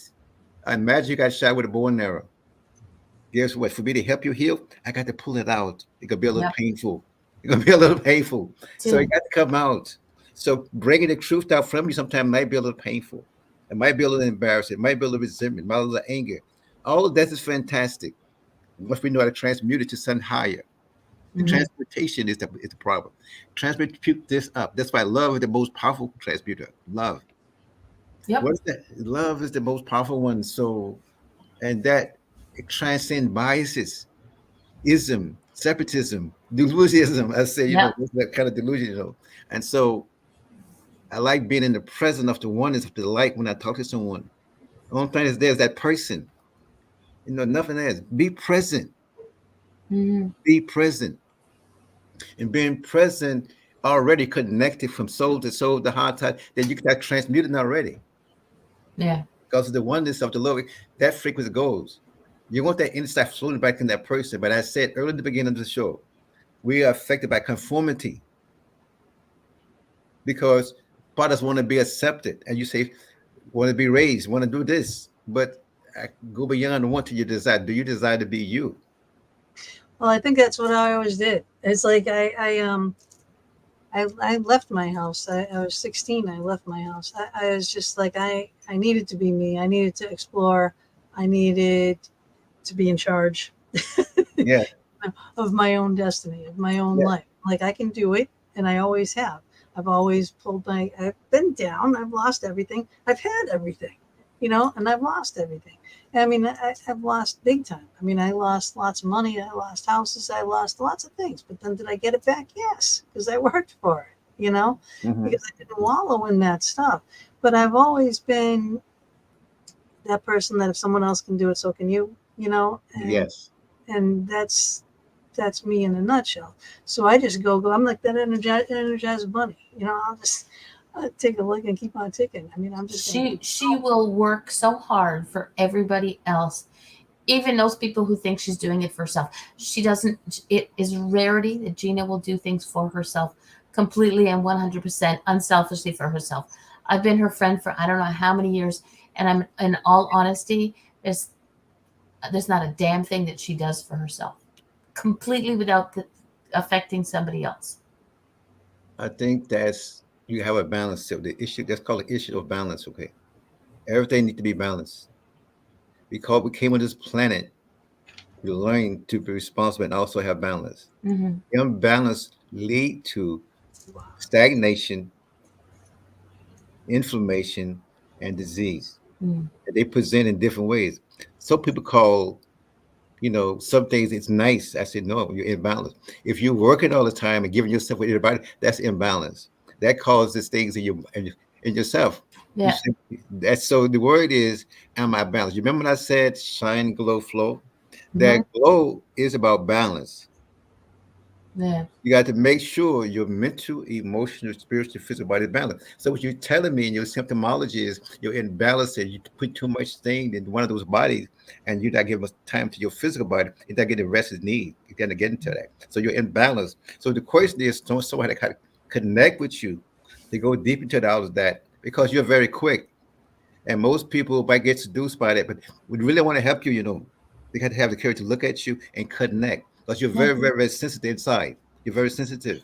I imagine you got shot with a bow and arrow. Guess what? For me to help you heal, I got to pull it out. It could be a little yep, painful. It's gonna be a little painful. So it too. got to come out. So bringing the truth out from you sometimes might be a little painful. It might be a little embarrassing. It might be a little resentment, might be a little anger. All of that is fantastic. Once we know how to transmute it to something higher. The Hmm. transportation is the problem. Transmute this up. That's why love is the most powerful transmuter. Love. Yep, What is that? Love is the most powerful one. So, and that it transcends biases, ism, separatism, delusionism. I say, yep, what's that kind of delusion, And so I like being in the presence of the oneness of the light when I talk to someone. The only thing is there's that person. Nothing else. Be present. hmm, Be present. And being present already connected from soul to soul, the heart to, then you got transmuted already. yeah, Because of the oneness of the love, that frequency goes. You want that inside flowing back in that person. But I said earlier in the beginning of the show, we are affected by conformity because part of us want to be accepted. And you say, want to be raised, want to do this. But I go beyond the want to your desire. Do you desire to be you? Well, I think that's what I always did. It's like I left my house. I was 16. I left my house. I was just like I needed to be me. I needed to explore. I needed to be in charge Yeah. of my own destiny, of my own Yeah. life. Like I can do it, and I always have. I've always pulled my. I've been down. I've lost everything. I've had everything, and I've lost everything. I mean, I've lost big time. I mean, I lost lots of money. I lost houses. I lost lots of things. But then did I get it back? Yes, because I worked for it. Hmm. Because I didn't wallow in that stuff. But I've always been that person that if someone else can do it, so can you. And Yes. that's me in a nutshell. So I just go. I'm like that energized bunny. I'll just take a look and keep on ticking. I mean, I'm just going to keep. She will work so hard for everybody else, even those people who think she's doing it for herself. She doesn't. It is rarity that Gina will do things for herself completely and 100% unselfishly for herself. I've been her friend for I don't know how many years, and I'm in all honesty, there's not a damn thing that she does for herself, completely without affecting somebody else. I think that's you have a balance. So the issue that's called the issue of balance. Okay, everything needs to be balanced because we came on this planet to learn to be responsible and also have balance. Mm-hmm. Imbalance lead to Wow. stagnation, inflammation, and disease. Mm. They present in different ways. Some people call, some things it's nice. I said, no, you're imbalanced. If you're working all the time and giving yourself with everybody, that's imbalance. That causes things in yourself. You Yeah. say, that's so the word is, am I balanced? You remember when I said shine, glow, flow? Mm-hmm. That glow is about balance. Yeah. You got to make sure your mental, emotional, spiritual, physical body is balanced. So what you're telling me in your symptomology is you're in balance and you put too much thing in one of those bodies and you're not giving time to your physical body. You're not getting the rest it needs. You're going to get into that. So you're in balance. So the question is someone that kind of connect with you to go deep into the hours that because you're very quick and most people might get seduced by that, but we really want to help you, they got to have the courage to look at you and connect because you're Yeah. very, very, very sensitive inside. You're very sensitive.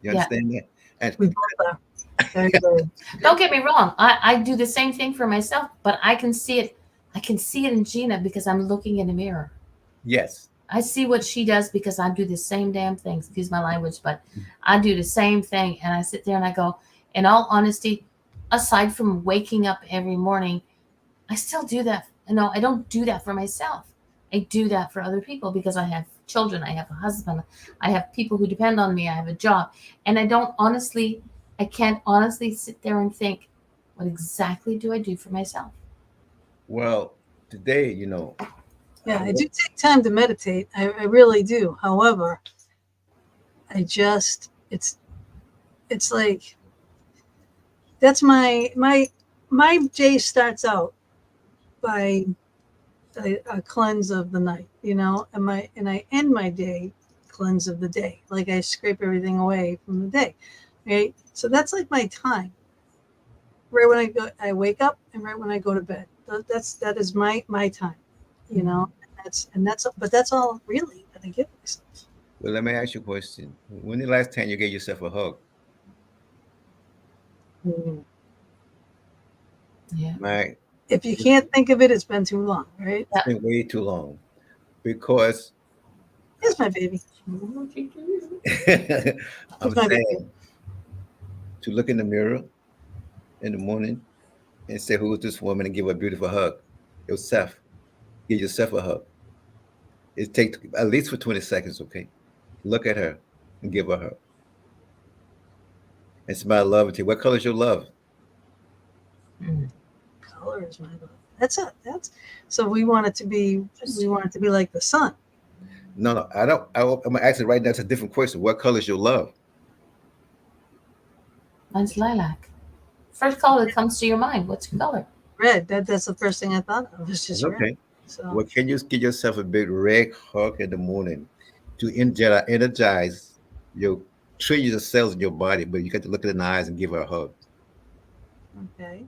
You Yeah. understand that? And We both are very, very. Don't get me wrong. I do the same thing for myself, but I can see it. I can see it in Gina because I'm looking in the mirror. yes, I see what she does because I do the same damn thing. Excuse my language, but I do the same thing. And I sit there and I go, in all honesty, aside from waking up every morning, I still do that. No, I don't do that for myself. I do that for other people because I have children, I have a husband, I have people who depend on me, I have a job. And I can't honestly sit there and think, what exactly do I do for myself? well, today, Yeah, I do take time to meditate. I really do. However, I just it's like that's my day starts out by a cleanse of the night, and I end my day cleanse of the day. Like I scrape everything away from the day, right? So that's like my time. Right when I wake up, and right when I go to bed. That is my time, you know. But that's all really that I give myself. well, let me ask you a question. When the last time you gave yourself a hug? Mm. Yeah. Right? If you can't think of it, it's been too long, right? It's been way too long because Here's my baby. I'm Here's my baby. saying to look in the mirror in the morning and say, who is this woman and give her a beautiful hug? Yourself. Give yourself a hug. It takes at least for 20 seconds, okay? Look at her and give her a hug. And smile love to you. What color is your love? Mm. Color is my love. That's it. That's so we want it to be. We want it to be like the sun. No, no, I don't. I'm gonna ask it right now. It's a different question. What color is your love? Mine's lilac. First color that comes to your mind. What's your color? Red. That's the first thing I thought of. It's It's just red. okay. So Well, can you give yourself a big red hug in the morning to energize your trillions of cells in your body? But you got to look at in the eyes and give her a hug. okay,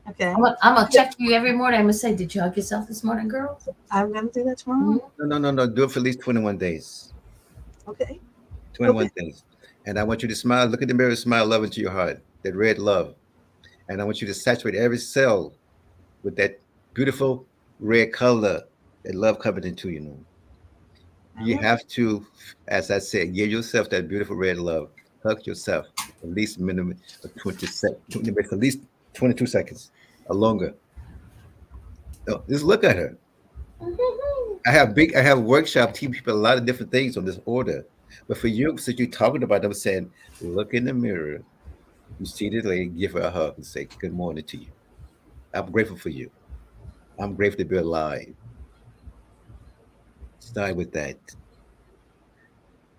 okay. I'm gonna check you every morning. I'm gonna say, did you hug yourself this morning, girl? I'm gonna do that tomorrow. Mhm. No, no, no, no. Do it for at least 21 days. Okay. 21 days. And I want you to smile. Look at the mirror, smile love into your heart. That red love. And I want you to saturate every cell with that beautiful red color that love coming into you. You have to, as I said, give yourself that beautiful red love. Hug yourself at least minimum of 20 minutes, at least 22 seconds or longer. No, just look at her. I have workshop teaching people a lot of different things on this order. But for you, since you're talking about them saying, look in the mirror, you see the lady, give her a hug and say, good morning to you. I'm grateful for you. I'm grateful to be alive. Start with that.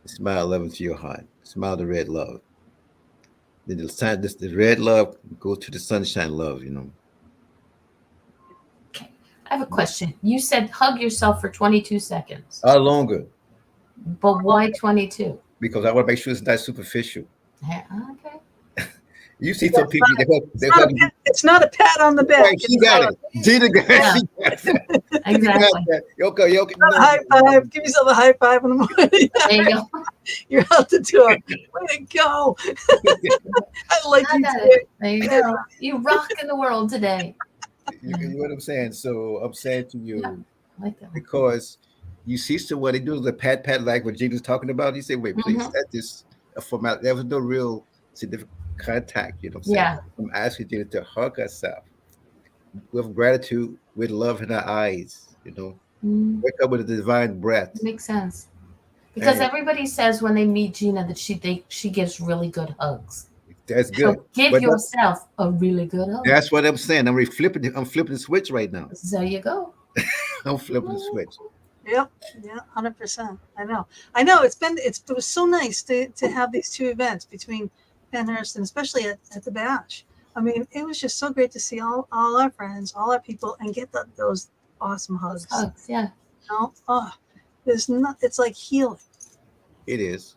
Smile love into your heart. Smile the red love. Then the red love goes to the sunshine love. Okay. I have a question. You said hug yourself for 22 seconds, Longer, but why 22? because I want to make sure it's not superficial. Okay. You see Yeah, some people they it's not a hug. pat, it's not a pat on the back. Right, she got it. Gina got Yeah. she got that. She got Exactly. that. Yoko, A no. high five. Give yourself a high five in the morning. There you go. You're out the door. Way to go. I like I you got today. it. There you go. You rock in the world today. You know what I'm saying? So I'm saying to you, Yeah. I like that. because you see someone they do the pat like what Gina's talking about. You say, wait, please, Mhm. that is a formality. There was no real significant contact. You know what I'm saying? Yeah. I'm asking Gina to hug herself with gratitude, with love in her eyes. Mm, Wake up with a divine breath. makes sense. Because And everybody says when they meet Gina that she gives really good hugs. that's good. So give But yourself a really good hug. that's what I'm saying. I'm flipping the switch right now. There you go. I'm flipping the switch. Yeah, 100%. I know. It was so nice to have these two events between Penhurst and especially at the bash. I mean, it was just so great to see all our friends, all our people, and get those awesome hugs. Hugs, yeah. Oh, it's like healing. It is.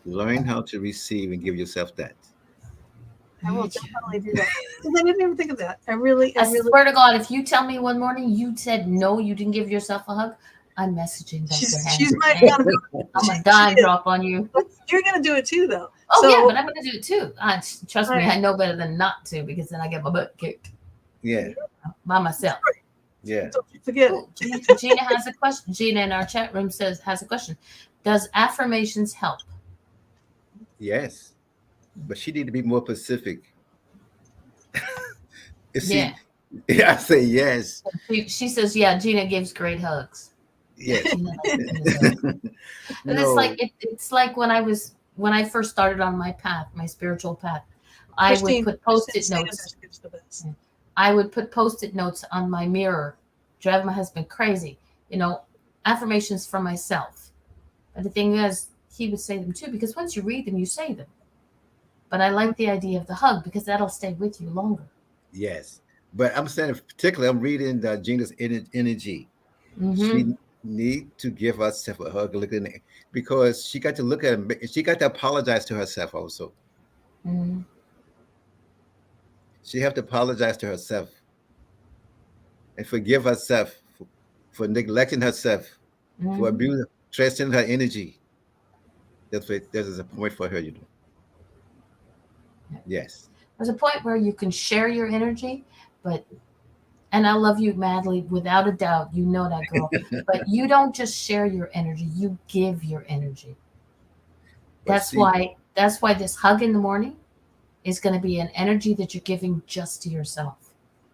Learn how to receive and give yourself that. I will definitely do that. Because I didn't even think of that. I really swear to God, if you tell me one morning you said no, you didn't give yourself a hug, I'm messaging Dr. she's Hanson. my accountability. I'm a dime drop on you. But you're gonna do it too, though. Oh, So, yeah, but I'm going to do it too. Trust me, Right. I know better than not to, because then I get my butt kicked Yeah. by myself. Yeah. don't forget it. Ooh, Gina has a question. Gina in our chat room has a question. Does affirmations help? Yes. But she need to be more specific. See, Yeah. I say yes. She says, yeah, Gina gives great hugs. Yes. Gina likes Gina's hugs. And No. it's like when I first started on my path, my spiritual path, I would put post-it notes. I would put post-it notes on my mirror, drive my husband crazy. Affirmations for myself. But the thing is, he would say them too, because once you read them, you say them. But I like the idea of the hug because that'll stay with you longer. Yes. But I'm saying, particularly, I'm reading Gina's energy. Mm-hmm. She need to give herself a hug, look in it, because she got to look at him. She got to apologize to herself also. Mm-hmm. She have to apologize to herself and forgive herself for neglecting herself, for abusing, transcending her energy. That is a point for her, Yes. There's a point where you can share your energy, and I love you madly, without a doubt, you know that, girl. But you don't just share your energy, you give your energy. That's why this hug in the morning is going to be an energy that you're giving just to yourself.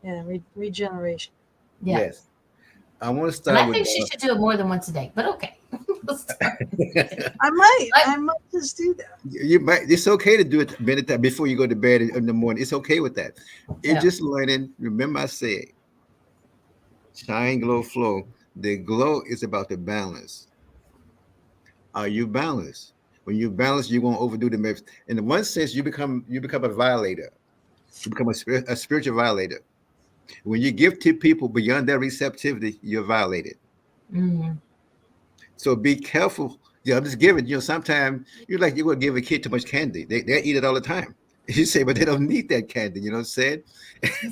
Yeah, regeneration. Yeah. Yes. I want to start and I think she should do it more than once a day, but okay. I might just do that. You might. It's okay to do it a minute before you go to bed in the morning. It's okay with that. It's just learning. Remember, I said, shine, glow, flow. The glow is about the balance. Are you balanced? When you balance, you won't overdo the mix. In one sense, you become a violator. You become a spiritual violator. When you give to people beyond their receptivity, you're violated. Mm-hmm. So be careful. I'm just giving. Sometimes you're like you're gonna give a kid too much candy. They eat it all the time. You say, but they don't need that candy. You know what I'm saying?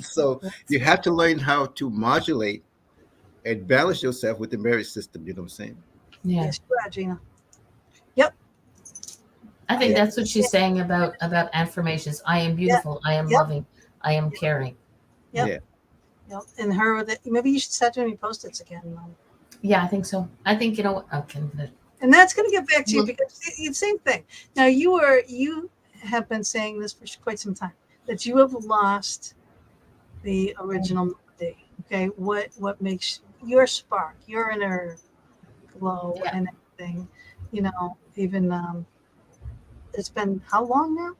So you have to learn how to modulate and balance yourself with the marriage system. You know what I'm saying? Yeah. Yes, you are, Gina. Yep. I think that's what she's saying about affirmations. I am beautiful. I am loving. I am caring. Yep. Yeah. Yep. And her, maybe you should start doing post-its again. Yeah, I think so. I think okay. And that's going to get back to you because it's the same thing. Now you have been saying this for quite some time that you have lost the original day. Okay, what makes your spark, your inner glow, and everything? Even it's been how long now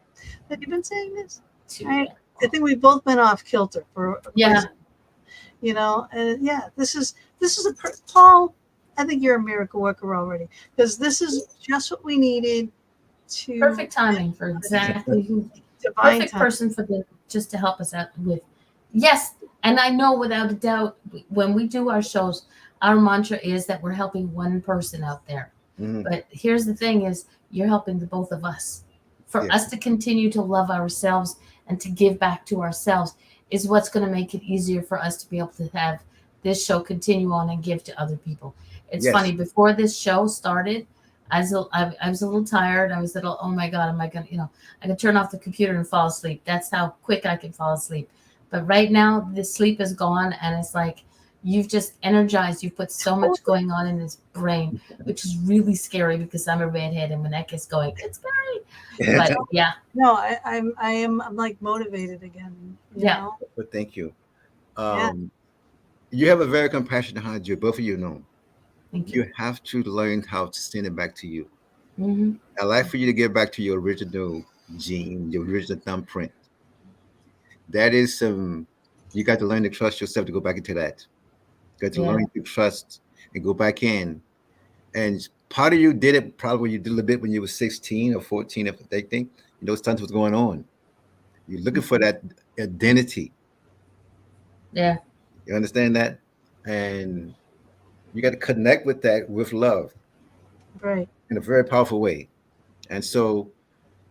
that you've been saying this? I think we've both been off kilter for this is Paul. I think you're a miracle worker already because this is just what we needed to perfect timing for exactly Divine perfect time. person for the just to help us out with. Yes, and I know without a doubt when we do our shows, our mantra is that we're helping one person out there. Mhm. But here's the thing: is you're helping the both of us. For Yeah. us to continue to love ourselves and to give back to ourselves is what's going to make it easier for us to be able to have this show continue on and give to other people. It's Yes. funny, before this show started, I was a little tired. I was a little, oh my God, am I going to, I can turn off the computer and fall asleep. That's how quick I can fall asleep. But right now, the sleep is gone. And it's like, you've just energized. You've put so much going on in his brain, which is really scary because I'm a redhead. And when that gets going, it's scary. But yeah. No, I'm like motivated again. You Yeah. know? But thank you. Yeah. You have a very compassionate heart, you both of you know. Thank you. You have to learn how to send it back to you. Mm-hmm. I'd like for you to get back to your original gene, your original thumbprint. That is you got to learn to trust yourself to go back into that. You got to Yeah. learn to trust and go back in. And part of you did it probably you did a little bit when you were 16 or 14, if they think those times was going on. You're looking for that identity. Yeah. You understand that? And you got to connect with that with love Right. in a very powerful way. And so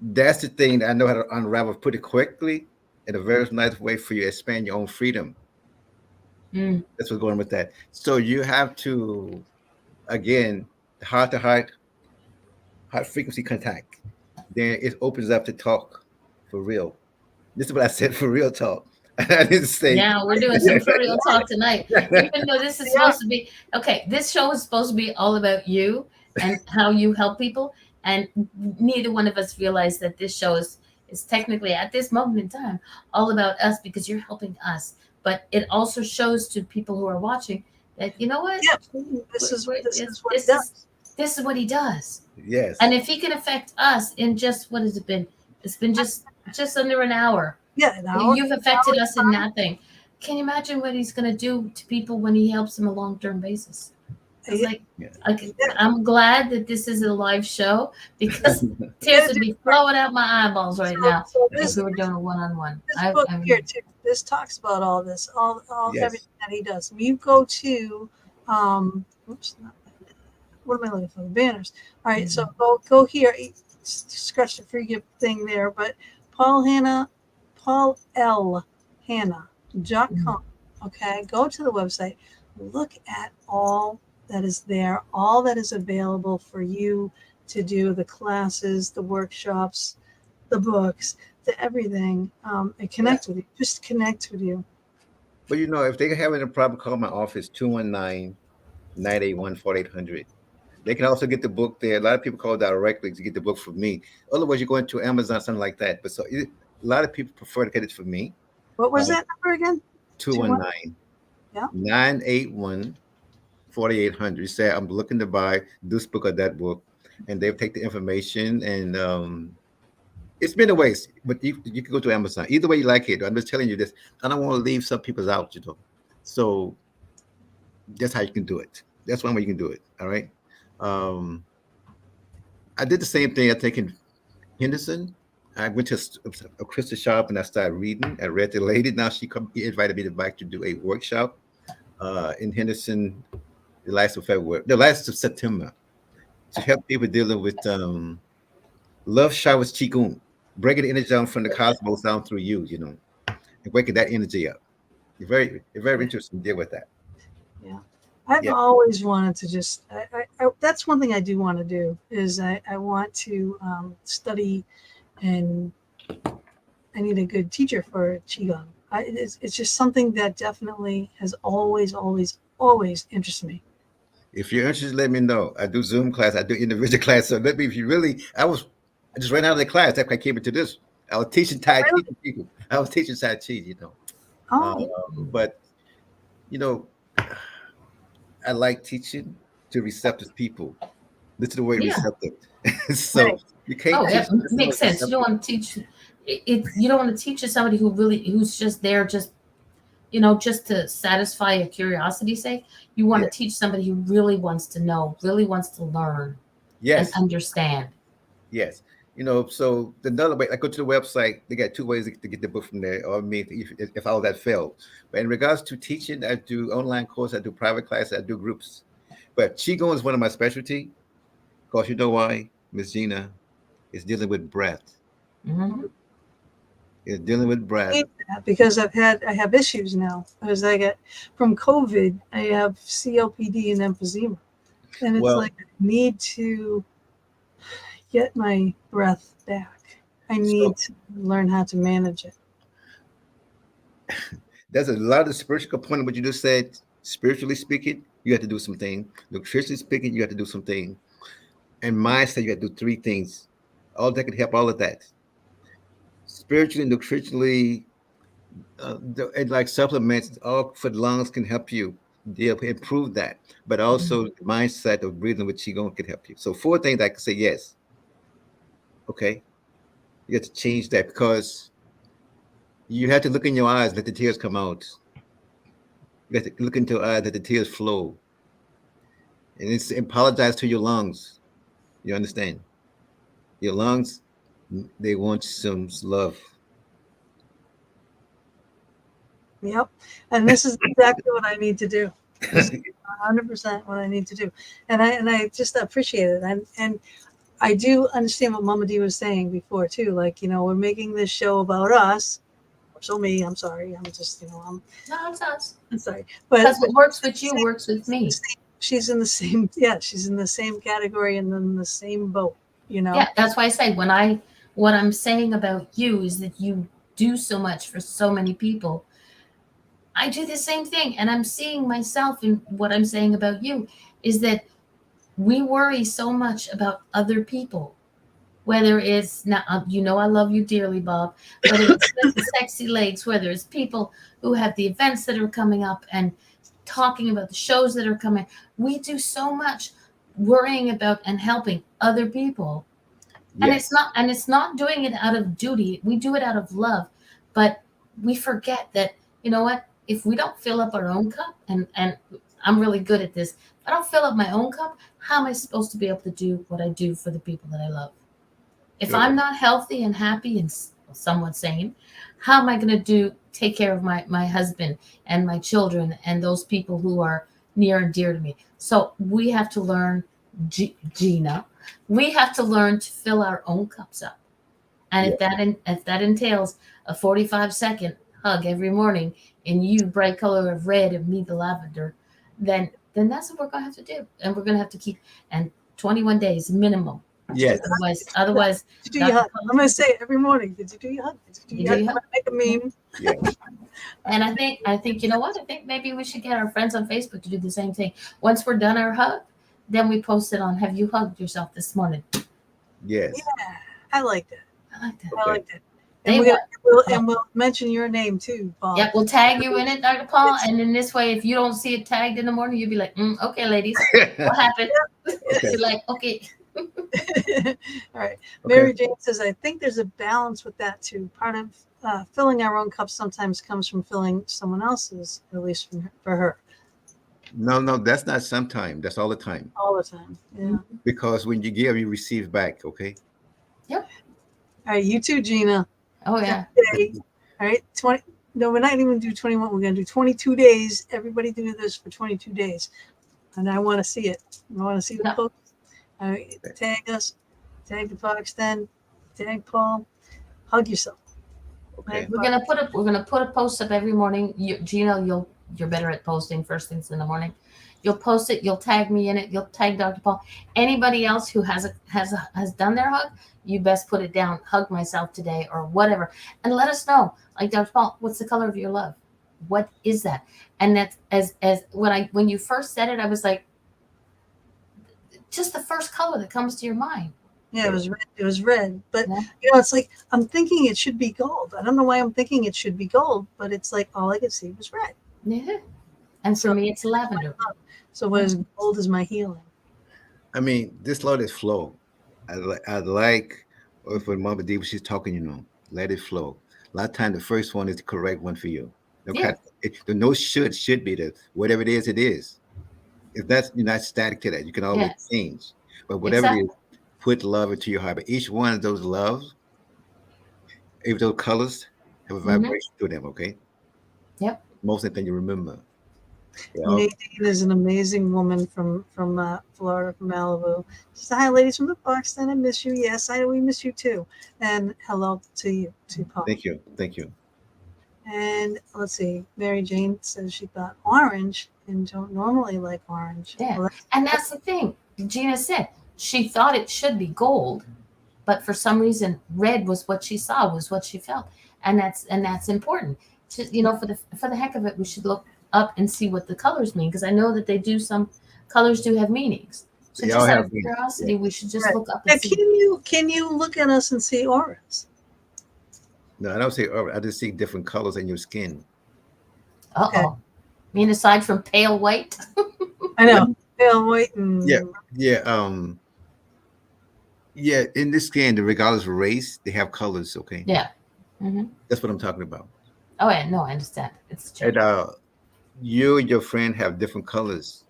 that's the thing that I know how to unravel pretty quickly in a very nice way for you to expand your own freedom. Mm. That's what's going on with that. So you have to, again, heart to heart, high frequency contact. Then it opens up to talk for real. This is what I said for real talk. I didn't say. Yeah, we're doing some for real talk tonight. Even though this is Yeah. supposed to be okay, this show is supposed to be all about you and how you help people. And neither one of us realize that this show is technically at this moment in time all about us because you're helping us. But it also shows to people who are watching that you know what? Yeah. This is what he does. This is what he does. Yes. And if he can affect us in just what has it been? It's been just under an hour. Yeah. Now You've affected us in nothing. Can you imagine what he's going to do to people when he helps them a long-term basis? It's like, I'm glad that this is a live show because tears would be flowing out my eyeballs right now if we were doing a one-on-one. This book here too. This talks about all this, all everything that he does. When you go to, oops, what am I looking for? The banners. All right, so go here. Scratch the free gift thing there, but PaulLHanna.com. Okay, go to the website. Look at all that is there, all that is available for you to do, the classes, the workshops, the books, the everything, and connect with you. Just connect with you. But if they're having a problem, call my office 219-981-4800. They can also get the book there. A lot of people call directly to get the book from me. Otherwise, you're going to Amazon, something like that. But a lot of people prefer to get it from me. What was that number again? 219-981-4800. You say, I'm looking to buy this book or that book. And they'll take the information. And it's been a waste. But you can go to Amazon. Either way you like it. I'm just telling you this. I don't want to leave some people out, So that's how you can do it. That's one way you can do it. All right. I did the same thing, I think, in Henderson. I went to a crystal shop and I started reading. I read the lady. Now she invited me back to do a workshop in Henderson the last of September to help people dealing with love showers qigong, breaking the energy down from the cosmos down through you, and waking that energy up. You're very interesting to deal with that. Yeah. I've always wanted to just, that's one thing I do want to do is I want to study, and I need a good teacher for Qigong. It's just something that definitely has always interested me. If you're interested, let me know. I do Zoom class. I do individual class. So let me, if you really, I just ran out of the class. That's why I came into this. I was teaching Tai Chi to people. I was teaching Tai Chi, But, I like teaching to receptive people. This is the way receptive. So you can't teach. That makes sense. You don't want to teach it. You don't want to teach to somebody who's just there, just to satisfy a curiosity's sake. You want to teach somebody who really wants to know, really wants to learn, and understand. Yes. So the another way, I go to the website. They got two ways to get the book from there, or me if all that failed. But in regards to teaching, I do online course, I do private class, I do groups. But qigong is one of my specialty. Cause you know why, Miss Gina, is dealing with breath. Mm-hmm. It's dealing with breath. Because I have issues now. As I get from COVID, I have COPD and emphysema, and it's Well, like I need to get my breath back. I need so to learn how to manage it. there's a lot of spiritual component. What you just said, spiritually speaking, you have to do something. Nutritionally speaking, you have to do something. And mindset, you have to do three things. All that can help all of that. Spiritually, nutritionally, and like supplements, all for the lungs can help you. They'll improve that. But also the mindset of breathing with qigong can help you. So four things I can say yes. Okay. You have to change that because you have to look in your eyes, let the tears come out. You have to look into your eyes, let the tears flow. And it's apologize to your lungs. You understand? Your lungs, they want some love. Yep, and this is exactly what I need to do. This is 100% what I need to do, and I just appreciate it, and I do understand what Mama D was saying before too. Like we're making this show about us. So me, I'm sorry. I'm just No, it's us. I'm sorry, but Because what works with you works with me. she's in the same she's in the same category and in the same boat. Yeah, that's why I say what I'm saying about you is that you do so much for so many people. I do the same thing, and I'm seeing myself in what I'm saying about you is that we worry so much about other people. Whether it's now, I love you dearly, Bob. Whether it's the sexy legs, whether it's people who have the events that are coming up and talking about the shows that are coming, we do so much worrying about and helping other people. And Yes. it's not doing it out of duty. We do it out of love, but we forget that, you know what, if we don't fill up our own cup, and I'm really good at this, if I don't fill up my own cup, how am I supposed to be able to do what I do for the people that I love? If Good. I'm not healthy and happy and somewhat sane, how am I going to take care of my husband and my children and those people who are near and dear to me? So we have to learn, Gina, we have to learn to fill our own cups up. And if that entails a 45-second hug every morning in you bright color of red and me the lavender, then that's what we're going to have to do. And we're going to have to keep, and 21 days minimum. Yes. Otherwise, Did you do your hug? I'm going to say it every morning. Did you do your hug? Did you do your hug? Make a meme. Yeah. And I think you know what? I think maybe we should get our friends on Facebook to do the same thing. Once we're done our hug, then we post it on. Have you hugged yourself this morning? Yes. Yeah, I like that. I like that. I like that. And we'll mention your name too, Paul. Yep, we'll tag you in it, Dr. Paul. And in this way, if you don't see it tagged in the morning, you'll be like, okay, ladies, what happened? Okay. You're like, okay. All right. Okay. Mary Jane says, I think there's a balance with that too. Part of filling our own cup sometimes comes from filling someone else's, at least for her. No, that's not sometime. That's all the time. All the time. Yeah. Because when you give, you receive back. Okay. Yep. All right. You too, Gina. Oh, yeah. Okay. All right. 20. No, we're not even going to do 21. We're going to do 22 days. Everybody do this for 22 days. And I want to see it. I want to see the post. All right. Tag us. Tag the Fox Den. Tag Paul. Hug yourself. Okay. We're gonna put a post up every morning. Gina, you're better at posting first things in the morning. You'll post it. You'll tag me in it. You'll tag Dr. Paul. Anybody else who has done their hug, you best put it down. Hug myself today or whatever, and let us know. Like Dr. Paul, what's the color of your love? What is that? And that's as when you first said it, I was like, just the first color that comes to your mind. Yeah, it was red. It was red, but Yeah. it's like I'm thinking it should be gold. I don't know why I'm thinking it should be gold, but it's like all I could see was red. Yeah. And for me, it's lavender. So what is gold is my healing. I mean, this let it flow. I like, or if when Mama D, she's talking, let it flow. A lot of times, the first one is the correct one for you. Yeah. The no should be the whatever it is, it is. If that's you're not static to that, you can always change. But whatever it is, put love into your heart. But each one of those loves, if those colors have a Mm-hmm. vibration to them, okay? Yep. Most of the thing you remember. Yeah. Nadine is an amazing woman from Florida, from Malibu. She said, "Hi, ladies from the Parkston. I miss you. Yes, we miss you too. And hello to you, to Paul." Thank you. Thank you. And let's see, Mary Jane says she thought orange and don't normally like orange. Yeah. Well, And that's the thing. Gina said she thought it should be gold, but for some reason red was what she saw, was what she felt. And that's important. For the heck of it, we should look up and see what the colors mean, because I know that they do, some colors do have meanings. So They all just out have of meaning. curiosity, Yeah. we should just right. look up Now, and see. can you look at us and see auras? No, I don't say urban. I just see different colors in your skin. Okay. I mean, aside from pale white. I know. Pale white and Yeah. Yeah. Yeah. In this skin, regardless of race, they have colors. Okay. Yeah. Mm-hmm. That's what I'm talking about. Oh yeah, no, I understand. It's true. And you and your friend have different colors.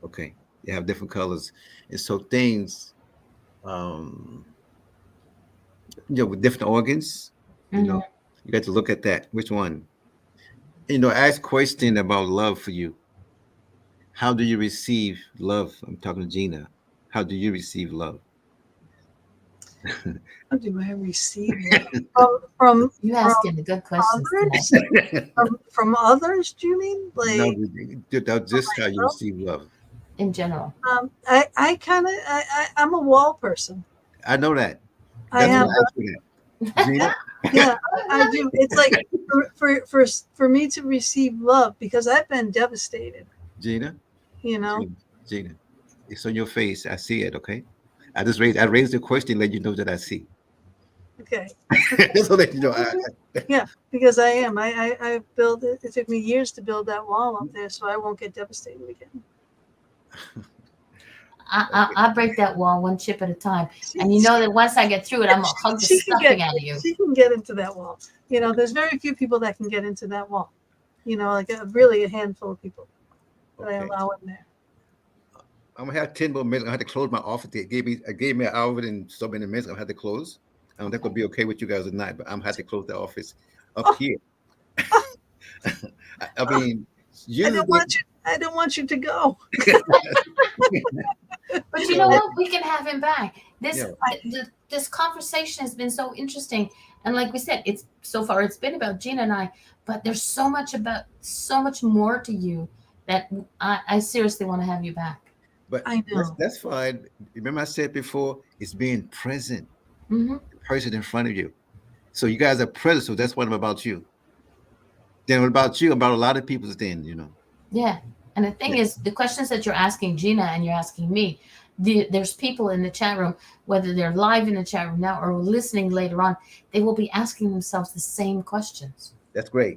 Okay. They have different colors. And so things, um, with different organs, Mm-hmm. you got to look at that. Which one? Ask question about love for you. How do you receive love? I'm talking to Gina. How do you receive love? how do I receive love? From You asking the good questions others? today. From others, do you mean? No, Like that's just how you myself? receive love. In general. I kind of I'm a wall person. I know that. I That's have what I asked you that. Gina? yeah, I do. It's like for me to receive love, because I've been devastated. Gina? You know. Gina. It's on your face. I see it, okay? I raised the question, let you know that I see. Okay. Just to let you know. Yeah, because I am. I built it. It took me years to build that wall up there, so I won't get devastated again. I break that wall one chip at a time. And you know that once I get through it, I'm going to hug the stuffing out of you. She can get into that wall. There's very few people that can get into that wall. Like really a handful of people that I Okay. allow in there. I'm gonna have 10 more minutes. I have to close my office. It gave me an hour and so many minutes. I have to close. I don't think it'll be okay with you guys tonight, but I'm gonna have to close the office up here. I mean, I don't want you to go. But you know what? We can have him back. Yeah. This conversation has been so interesting. And like we said, it's been about Gina and I, but there's so much more to you that I seriously want to have you back. But I know. that's fine. Remember I said before, it's being present, Mm-hmm. the person in front of you. So you guys are present, so that's what I'm about you. Then what about you? About a lot of people's then. Yeah. And the thing is, the questions that you're asking Gina and you're asking me, there's people in the chat room, whether they're live in the chat room now or listening later on, they will be asking themselves the same questions. That's great.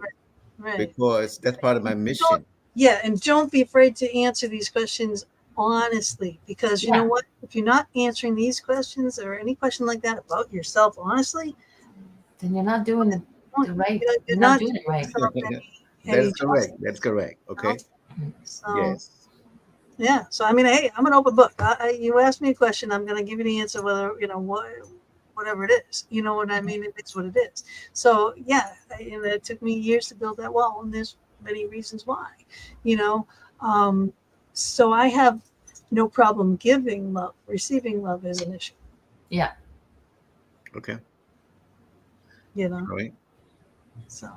Right. Because that's part of my mission. Yeah, and don't be afraid to answer these questions honestly, because you know what? If you're not answering these questions or any question like that about yourself honestly, then you're not doing the right. You're not doing it right. That's correct. That's correct. Okay. So, Yes. yeah. So I mean, hey, I'm an open book. You ask me a question, I'm going to give you the answer, whether whatever it is. You know what I mean? It's what it is. So yeah, it took me years to build that wall, and there's many reasons why. So I have no problem giving love. Receiving love is an issue. Yeah. Okay. All right. So,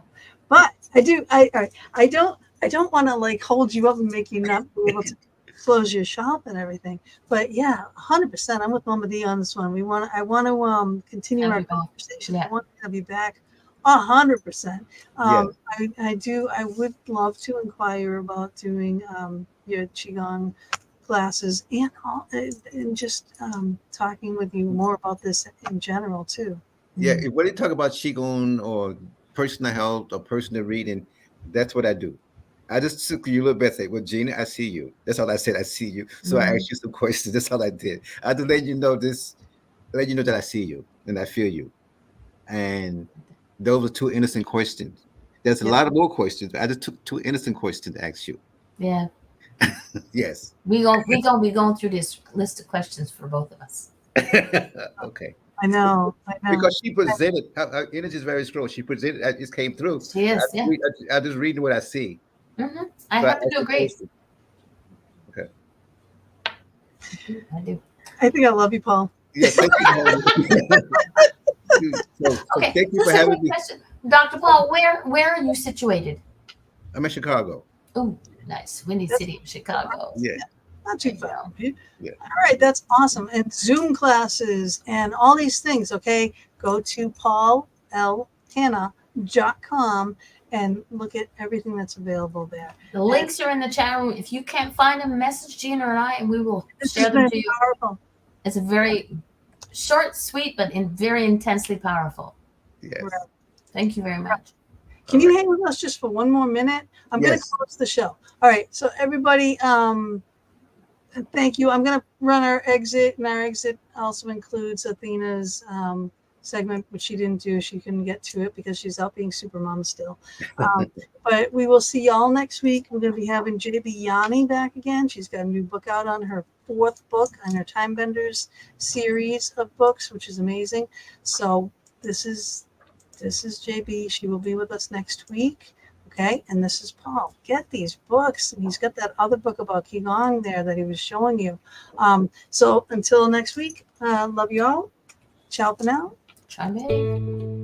but I do. I don't want to like hold you up and make you not be able to close your shop and everything. But yeah, 100%. I'm with Mama D on this one. I want to continue our conversation. Yeah. I want to have you back 100%. Yeah. I would love to inquire about doing your qigong classes and just talking with you more about this in general too. Yeah. When you talk about qigong or personal health or personal reading, that's what I do. I just took you a little bit. Say, well, Gina, I see you. That's all I said. I see you. So I asked you some questions. That's all I did. I had to let you know that I see you and I feel you. And those were two innocent questions. There's a lot of more questions. I just took two innocent questions to ask you. Yeah. Yes. We gonna be going through this list of questions for both of us. Okay. I know. Because she presented, her energy is very strong. She presented, it just came through. She is, yeah. I just reading what I see. I So happen to asked the agree. question. Okay. I do. I think I love you, Paul. Yeah, thank you for having me. So Okay, thank you this for is a having quick me. question. Dr. Paul, where are you situated? I'm in Chicago. Oh, nice. Windy That's City of Chicago. Yeah. not There too you far. go. Dude. Yeah. All right, that's awesome. And Zoom classes and all these things, okay? Go to paulhanna.com and look at everything that's available there. The links are in the chat room. If you can't find them, message Gina or I, and we will This share has them been to you. powerful. It's a very short, sweet, but very intensely powerful. Yes. Right. Thank you very much. Can All you right. hang with us just for one more minute? I'm going to Yes. close the show. All right. So everybody, thank you. I'm going to run our exit, and our exit also includes Athena's segment, which she didn't do. She couldn't get to it because she's out being super mom still. But we will see y'all next week. We're going to be having JB Yanni back again. She's got a new book out on her 4th book on her Time Benders series of books, which is amazing. So this is JB. She will be with us next week. Okay, and this is Paul. Get these books. And he's got that other book about Qigong there that he was showing you. So until next week, love you all. Ciao for now. Chime in.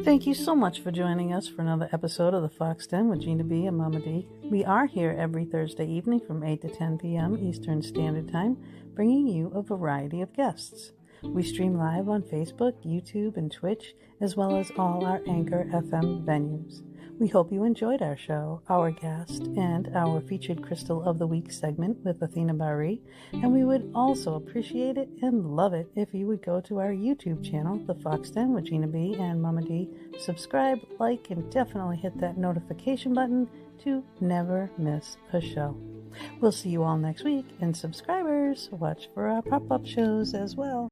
Thank you so much for joining us for another episode of the Fox Den with Gina B and Mama D. We are here every Thursday evening from 8 to 10 p.m. Eastern Standard Time, bringing you a variety of guests. We stream live on Facebook, YouTube, and Twitch, as well as all our Anchor FM venues. We hope you enjoyed our show, our guest, and our featured Crystal of the Week segment with Athena Bari, and we would also appreciate it and love it if you would go to our YouTube channel, The Fox Den with Gina B and Mama D, subscribe, like, and definitely hit that notification button to never miss a show. We'll see you all next week, and subscribers, watch for our pop-up shows as well.